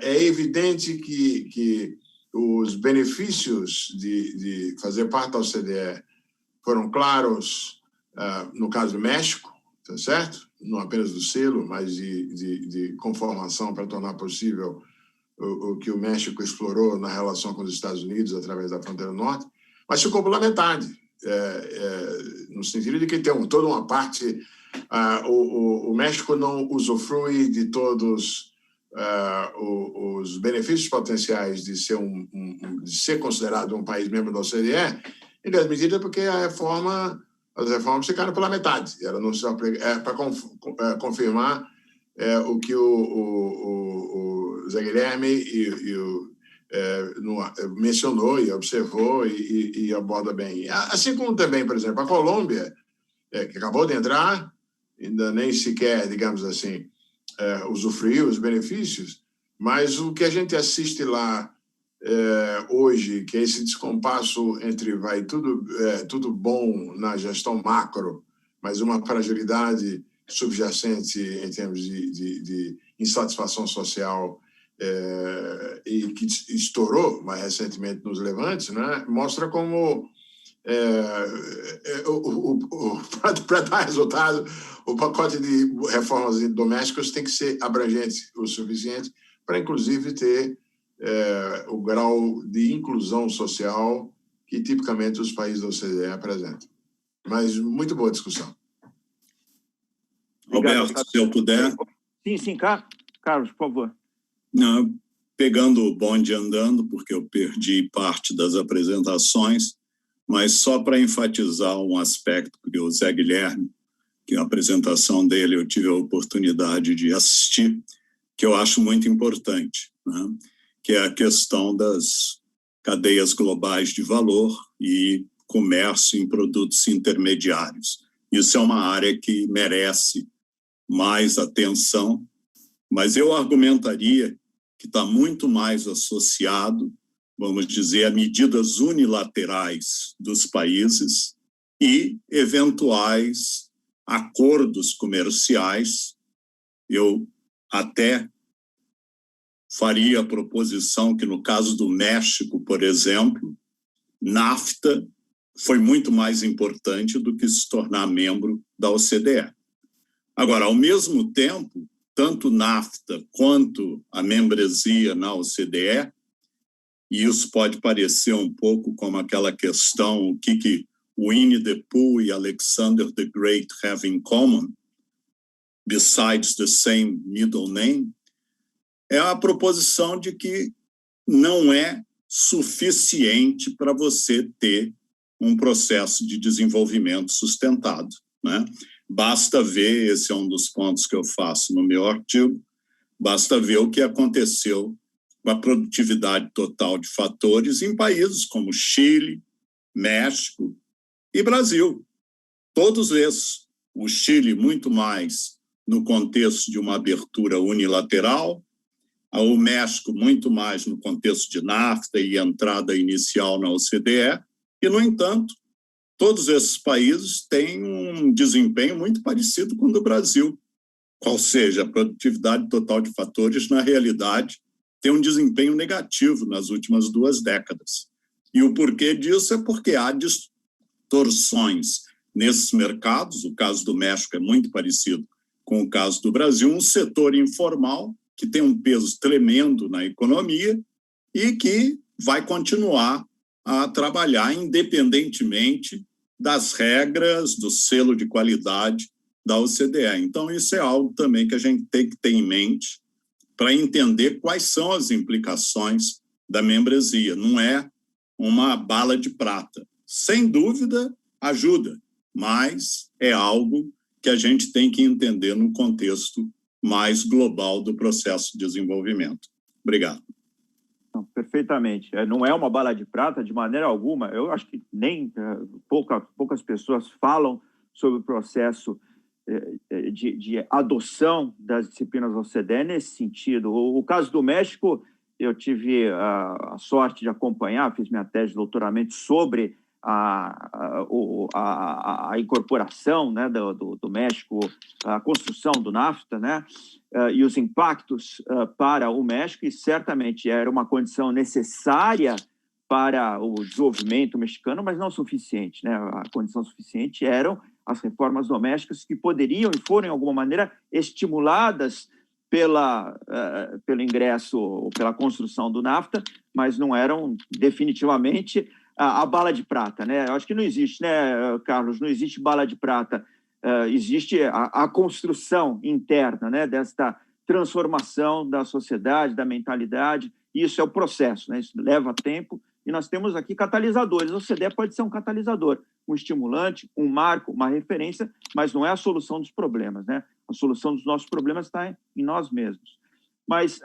É evidente que os benefícios de fazer parte da OCDE foram claros no caso do México, tá certo? Não apenas do selo, mas de conformação para tornar possível o que o México explorou na relação com os Estados Unidos através da fronteira norte, mas ficou pela metade, no sentido de que tem toda uma parte... o México não usufrui de todos os benefícios potenciais de ser considerado um país membro da OCDE, em grande medida porque as reformas ficaram pela metade. Ela não se aplica, para confirmar o que o Zé Guilherme mencionou e observou e aborda bem. Assim como também, por exemplo, a Colômbia, que acabou de entrar, ainda nem sequer, digamos assim, usufruiu os benefícios, mas o que a gente assiste lá hoje, que é esse descompasso entre tudo bom na gestão macro, mas uma fragilidade subjacente em termos de insatisfação social e que estourou mais recentemente nos levantes, né, mostra como para dar resultado, o pacote de reformas domésticas tem que ser abrangente o suficiente para, inclusive, ter o grau de inclusão social que, tipicamente, os países da OCDE apresentam. Mas muito boa discussão. Roberto, se eu puder... Sim, Carlos, por favor. Não, pegando o bonde andando, porque eu perdi parte das apresentações, mas só para enfatizar um aspecto que o Zé Guilherme, que a apresentação dele eu tive a oportunidade de assistir, que eu acho muito importante, né? Que é a questão das cadeias globais de valor e comércio em produtos intermediários. Isso é uma área que merece mais atenção, mas eu argumentaria que está muito mais associado, vamos dizer, a medidas unilaterais dos países e eventuais acordos comerciais. Eu até faria a proposição que, no caso do México, por exemplo, NAFTA foi muito mais importante do que se tornar membro da OCDE. Agora, ao mesmo tempo, tanto NAFTA quanto a membresia na OCDE, e isso pode parecer um pouco como aquela questão, o que Winnie the Pooh e Alexander the Great have in common, besides the same middle name, é a proposição de que não é suficiente para você ter um processo de desenvolvimento sustentado, né? Basta ver, esse é um dos pontos que eu faço no meu artigo, basta ver o que aconteceu com a produtividade total de fatores em países como Chile, México e Brasil. Todos esses. O Chile muito mais no contexto de uma abertura unilateral, o México muito mais no contexto de NAFTA e entrada inicial na OCDE, e, no entanto, todos esses países têm um desempenho muito parecido com o do Brasil. Ou seja, a produtividade total de fatores, na realidade, tem um desempenho negativo nas últimas 2 décadas. E o porquê disso é porque há distorções nesses mercados. O caso do México é muito parecido com o caso do Brasil, um setor informal que tem um peso tremendo na economia e que vai continuar a trabalhar independentemente das regras do selo de qualidade da OCDE. Então, isso é algo também que a gente tem que ter em mente para entender quais são as implicações da membresia. Não é uma bala de prata. Sem dúvida, ajuda, mas é algo que a gente tem que entender no contexto mais global do processo de desenvolvimento. Obrigado. Não, perfeitamente. Não é uma bala de prata de maneira alguma. Eu acho que nem poucas pessoas falam sobre o processo de adoção das disciplinas da OCDE nesse sentido. O caso do México, eu tive a sorte de acompanhar, fiz minha tese de doutoramento sobre a incorporação, né, do México, a construção do NAFTA, né, e os impactos para o México, e certamente era uma condição necessária para o desenvolvimento mexicano, mas não suficiente, né? A condição suficiente eram as reformas domésticas que poderiam e foram, de alguma maneira, estimuladas pelo ingresso ou pela construção do NAFTA, mas não eram definitivamente a bala de prata, né? Eu acho que não existe, né, Carlos? Não existe bala de prata. Existe a construção interna, né, desta transformação da sociedade, da mentalidade. Isso é o processo, né? Isso leva tempo e nós temos aqui catalisadores. A OCDE pode ser um catalisador, um estimulante, um marco, uma referência, mas não é a solução dos problemas, né? A solução dos nossos problemas está em nós mesmos. Mas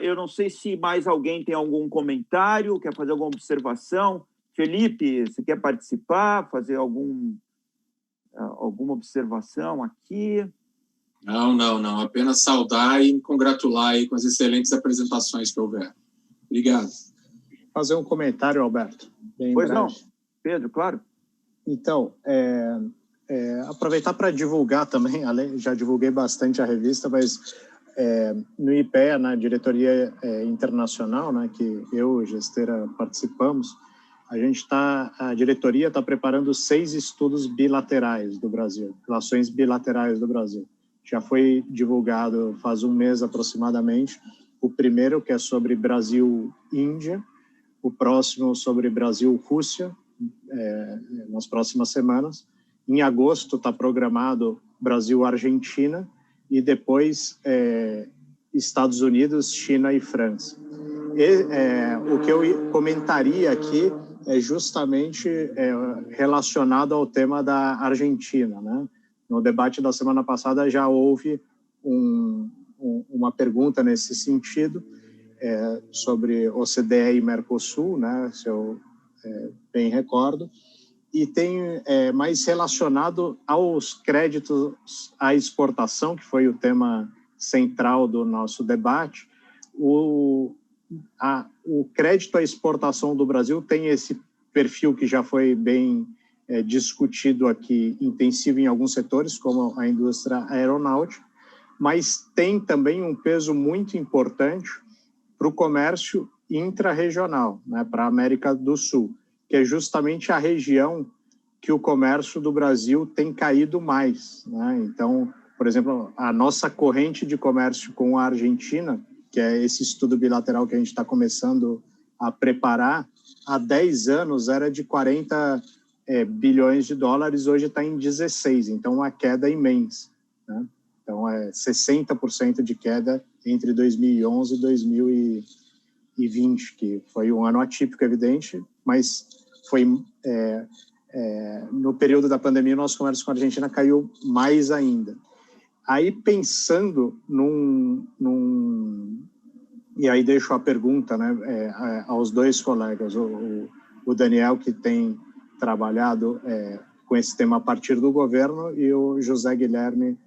eu não sei se mais alguém tem algum comentário, quer fazer alguma observação. Felipe, você quer participar, fazer alguma observação aqui? Não. Apenas saudar e me congratular aí com as excelentes apresentações que houver. Obrigado. Fazer um comentário, Alberto. Pois não, Pedro, claro. Então, aproveitar para divulgar também, já divulguei bastante a revista, mas no IPEA, na diretoria internacional, né, que eu e Gesteira participamos, a diretoria está preparando 6 estudos bilaterais do Brasil, relações bilaterais do Brasil. Já foi divulgado faz um mês aproximadamente, o primeiro que é sobre Brasil-Índia, o próximo sobre Brasil-Rússia, nas próximas semanas. Em agosto está programado Brasil-Argentina e depois Estados Unidos, China e França. O que eu comentaria aqui é justamente relacionado ao tema da Argentina, né? No debate da semana passada já houve uma pergunta nesse sentido, sobre OCDE e Mercosul, né? Se eu bem recordo, e tem mais relacionado aos créditos à exportação, que foi o tema central do nosso debate. O crédito à exportação do Brasil tem esse perfil que já foi bem discutido aqui, intensivo em alguns setores, como a indústria aeronáutica, mas tem também um peso muito importante para o comércio intra-regional, né, para a América do Sul, que é justamente a região que o comércio do Brasil tem caído mais, né? Então, por exemplo, a nossa corrente de comércio com a Argentina, que é esse estudo bilateral que a gente está começando a preparar, há 10 anos era de 40 bilhões de dólares, hoje está em 16, então uma queda imensa, né? Então, 60% de queda entre 2011 e 2020, que foi um ano atípico, evidente, mas foi no período da pandemia, o nosso comércio com a Argentina caiu mais ainda. Aí, pensando e aí deixo a pergunta, né, aos dois colegas, o Daniel, que tem trabalhado com esse tema a partir do governo, e o José Guilherme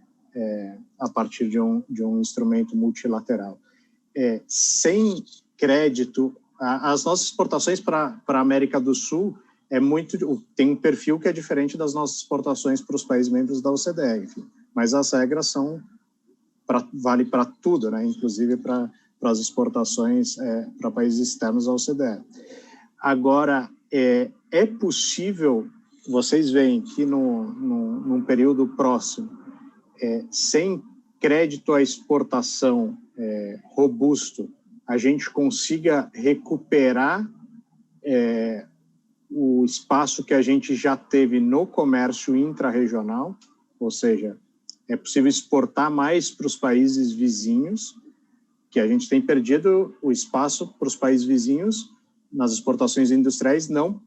a partir de um instrumento multilateral. Sem crédito, as nossas exportações para a América do Sul tem um perfil que é diferente das nossas exportações para os países membros da OCDE, enfim, mas as regras vale para tudo, né? Inclusive para as exportações para países externos à OCDE. Agora, é possível, vocês veem que num período próximo, sem crédito à exportação robusto, a gente consiga recuperar o espaço que a gente já teve no comércio intra-regional, ou seja, é possível exportar mais para os países vizinhos, que a gente tem perdido o espaço para os países vizinhos nas exportações industriais, não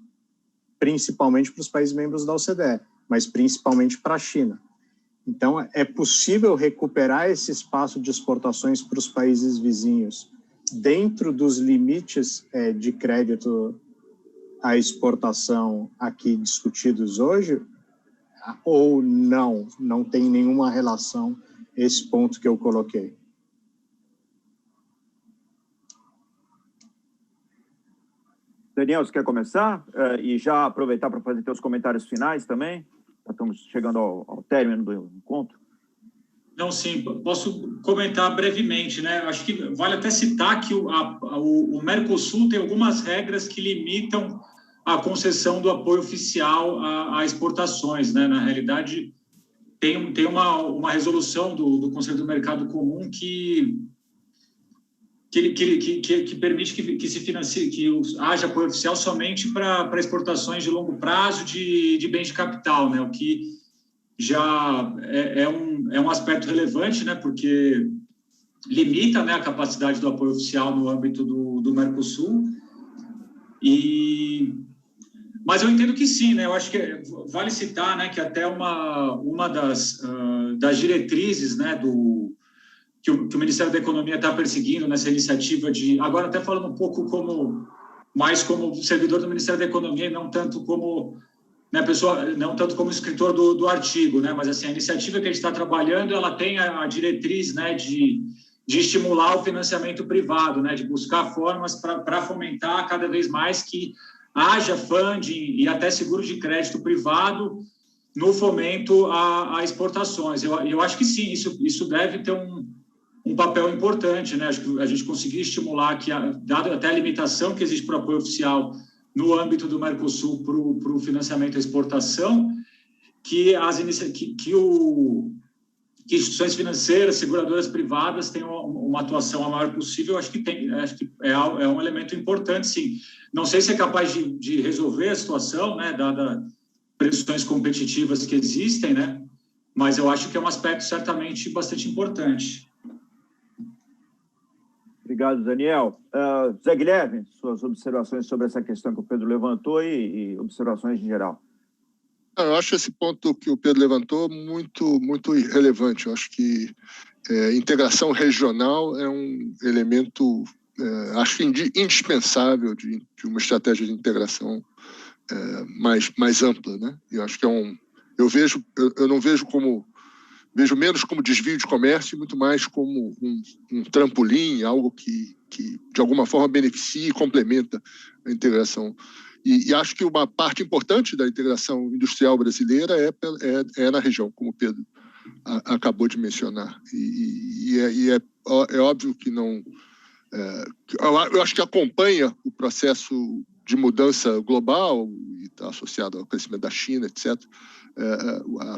principalmente para os países membros da OCDE, mas principalmente para a China. Então, é possível recuperar esse espaço de exportações para os países vizinhos dentro dos limites de crédito à exportação aqui discutidos hoje, ou não? Não tem nenhuma relação esse ponto que eu coloquei? Daniel, você quer começar? E já aproveitar para fazer teus comentários finais também? Já estamos chegando ao término do encontro. Não, sim, posso comentar brevemente, né? Acho que vale até citar que o Mercosul tem algumas regras que limitam a concessão do apoio oficial a exportações, né? Na realidade, tem uma resolução do Conselho do Mercado Comum que permite que se financie, que haja apoio oficial somente para exportações de longo prazo de bens de capital, né? O que já é um aspecto relevante, né? Porque limita, né, a capacidade do apoio oficial no âmbito do Mercosul. Mas eu entendo que sim, né? Eu acho que vale citar, né, que até uma das diretrizes, né, que o Ministério da Economia está perseguindo nessa iniciativa agora até falando um pouco mais como servidor do Ministério da Economia e não tanto como, né, não tanto como escritor do artigo, né, mas assim, a iniciativa que a gente está trabalhando, ela tem a diretriz, né, de estimular o financiamento privado, né, de buscar formas para fomentar cada vez mais que haja funding e até seguro de crédito privado no fomento a exportações. Eu acho que sim, isso deve ter um papel importante, né? Acho que a gente conseguir estimular que, dado até a limitação que existe para o apoio oficial no âmbito do Mercosul para o financiamento à exportação, que instituições financeiras, seguradoras privadas tenham uma atuação a maior possível. Acho que é um elemento importante, sim. Não sei se é capaz de resolver a situação, né, dada pressões competitivas que existem, né? Mas eu acho que é um aspecto certamente bastante importante. Obrigado, Daniel. Zé Guilherme, suas observações sobre essa questão que o Pedro levantou e observações em geral. Eu acho esse ponto que o Pedro levantou muito, muito relevante. Eu acho que integração regional é um elemento, acho que indispensável de uma estratégia de integração mais ampla, né? Eu acho que eu não vejo vejo menos como desvio de comércio e muito mais como um trampolim, algo que de alguma forma beneficia e complementa a integração. E acho que uma parte importante da integração industrial brasileira é na região, como o Pedro acabou de mencionar. É óbvio que não... eu acho que acompanha o processo de mudança global e está associado ao crescimento da China, etc.,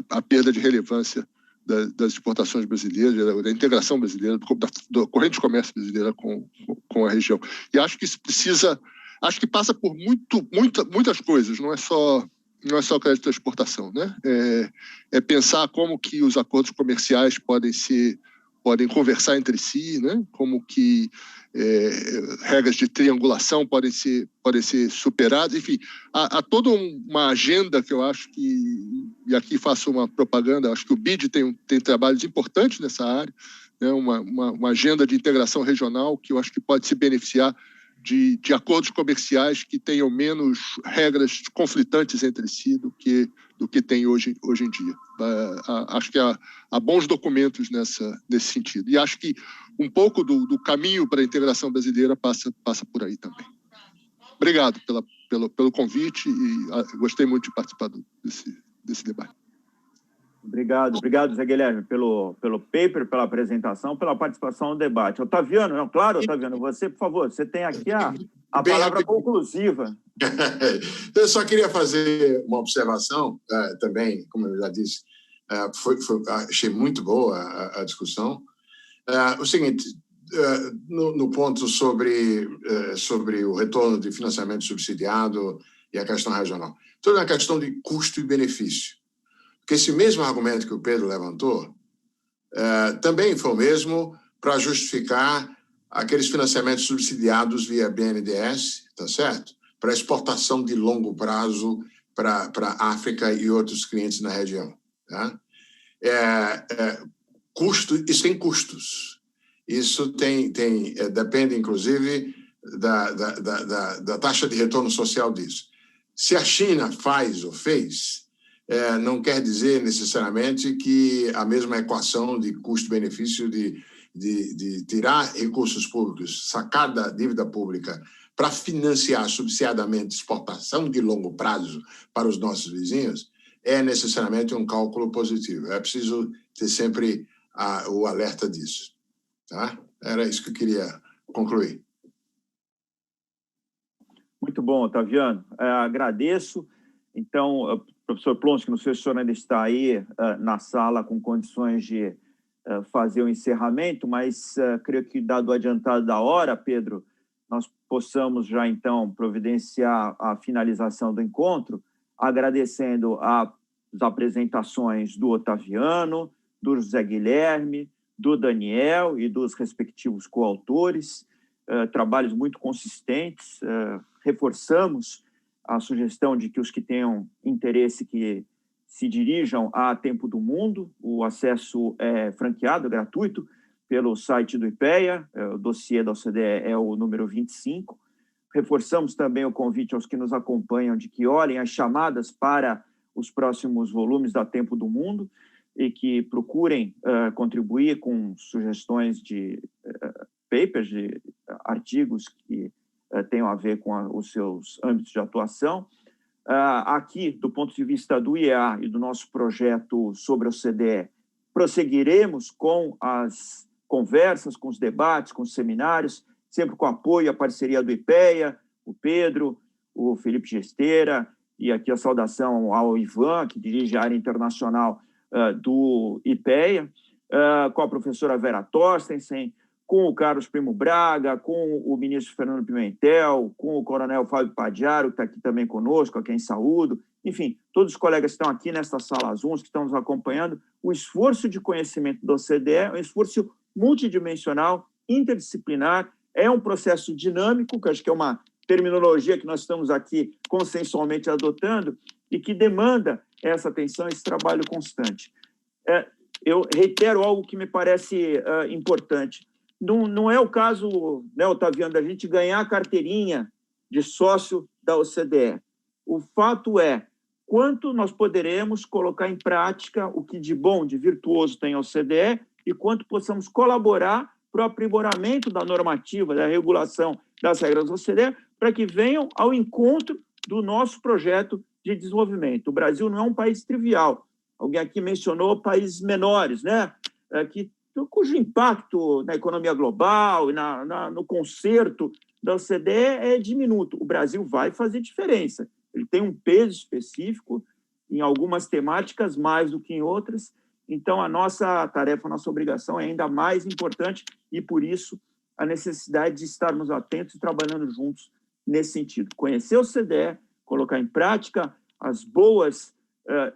a perda de relevância das exportações brasileiras, da integração brasileira, da corrente de comércio brasileira com a região. E acho que isso acho que passa por muitas coisas, não é só crédito à exportação, né? É pensar como que os acordos comerciais podem conversar entre si, né? Como que regras de triangulação podem ser superadas. Enfim, há toda uma agenda que eu acho que, e aqui faço uma propaganda, acho que o BID tem trabalhos importantes nessa área, né? Uma agenda de integração regional que eu acho que pode se beneficiar de acordos comerciais que tenham menos regras conflitantes entre si do que tem hoje em dia. Acho que há bons documentos nesse sentido. E acho que um pouco do caminho para a integração brasileira passa por aí também. Obrigado pelo convite e gostei muito de participar desse debate. Obrigado, Zé Guilherme, pelo paper, pela apresentação, pela participação no debate. Otaviano, não, claro, Otaviano, você, por favor, você tem aqui a palavra conclusiva. Eu só queria fazer uma observação também, como eu já disse, achei muito boa a discussão. O seguinte, no ponto sobre o retorno de financiamento subsidiado e a questão regional, toda a questão de custo e benefício. Porque esse mesmo argumento que o Pedro levantou também foi o mesmo para justificar aqueles financiamentos subsidiados via BNDES, tá certo? Para exportação de longo prazo para a África e outros clientes na região. Tá? Isso tem custos. Isso depende, inclusive, da taxa de retorno social disso. Se a China faz ou fez, não quer dizer necessariamente que a mesma equação de custo-benefício de tirar recursos públicos, sacar da dívida pública para financiar subsidiadamente exportação de longo prazo para os nossos vizinhos, é necessariamente um cálculo positivo. É preciso ter sempre o alerta disso. Tá? Era isso que eu queria concluir. Muito bom, Otaviano. Agradeço. Então, professor Plonsky, não sei se o senhor ainda está aí na sala com condições de fazer o encerramento, mas creio que, dado o adiantado da hora, Pedro, nós possamos já, então, providenciar a finalização do encontro, agradecendo as apresentações do Otaviano, do José Guilherme, do Daniel e dos respectivos coautores, trabalhos muito consistentes. Reforçamos a sugestão de que os que tenham interesse que se dirijam a Tempo do Mundo. O acesso é franqueado, é gratuito, pelo site do IPEA, o dossiê da OCDE é o número 25. Reforçamos também o convite aos que nos acompanham de que olhem as chamadas para os próximos volumes da Tempo do Mundo e que procurem contribuir com sugestões de papers, de artigos que tenham a ver com os seus âmbitos de atuação. Aqui, do ponto de vista do IEA e do nosso projeto sobre a OCDE, prosseguiremos com as conversas, com os debates, com os seminários, sempre com apoio e a parceria do IPEA, o Pedro, o Felipe Gesteira, e aqui a saudação ao Ivan, que dirige a área internacional do IPEA, com a professora Vera Torstensen, com o Carlos Primo Braga, com o ministro Fernando Pimentel, com o coronel Fábio Padiaro, que está aqui também conosco, a quem saúdo. Enfim, todos os colegas que estão aqui nesta sala azul, que estão nos acompanhando. O esforço de conhecimento da OCDE é um esforço multidimensional, interdisciplinar, é um processo dinâmico, que acho que é uma terminologia que nós estamos aqui consensualmente adotando e que demanda essa atenção, esse trabalho constante. Eu reitero algo que me parece importante. Não é o caso, né, Otaviano, da gente ganhar a carteirinha de sócio da OCDE. O fato é quanto nós poderemos colocar em prática o que de bom, de virtuoso tem a OCDE e quanto possamos colaborar para o aprimoramento da normativa, da regulação das regras da OCDE, para que venham ao encontro do nosso projeto de desenvolvimento. O Brasil não é um país trivial. Alguém aqui mencionou países menores, né, cujo impacto na economia global e no concerto da OCDE é diminuto. O Brasil vai fazer diferença. Ele tem um peso específico em algumas temáticas, mais do que em outras. Então, a nossa tarefa, a nossa obrigação é ainda mais importante e, por isso, a necessidade de estarmos atentos e trabalhando juntos nesse sentido. Conhecer a OCDE, colocar em prática as boas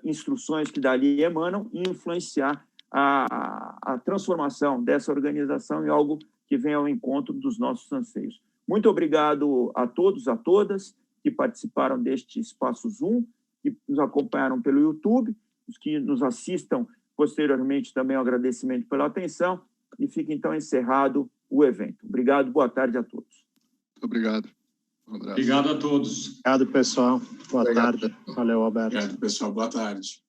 instruções que dali emanam e influenciar a transformação dessa organização em algo que venha ao encontro dos nossos anseios. Muito obrigado a todos, a todas que participaram deste Espaço Zoom, que nos acompanharam pelo YouTube, os que nos assistam posteriormente também um agradecimento pela atenção e fica então encerrado o evento. Obrigado, boa tarde a todos. Muito obrigado. Um abraço. Obrigado a todos. Obrigado, pessoal. Boa tarde. Valeu, Alberto. Obrigado, pessoal. Boa tarde.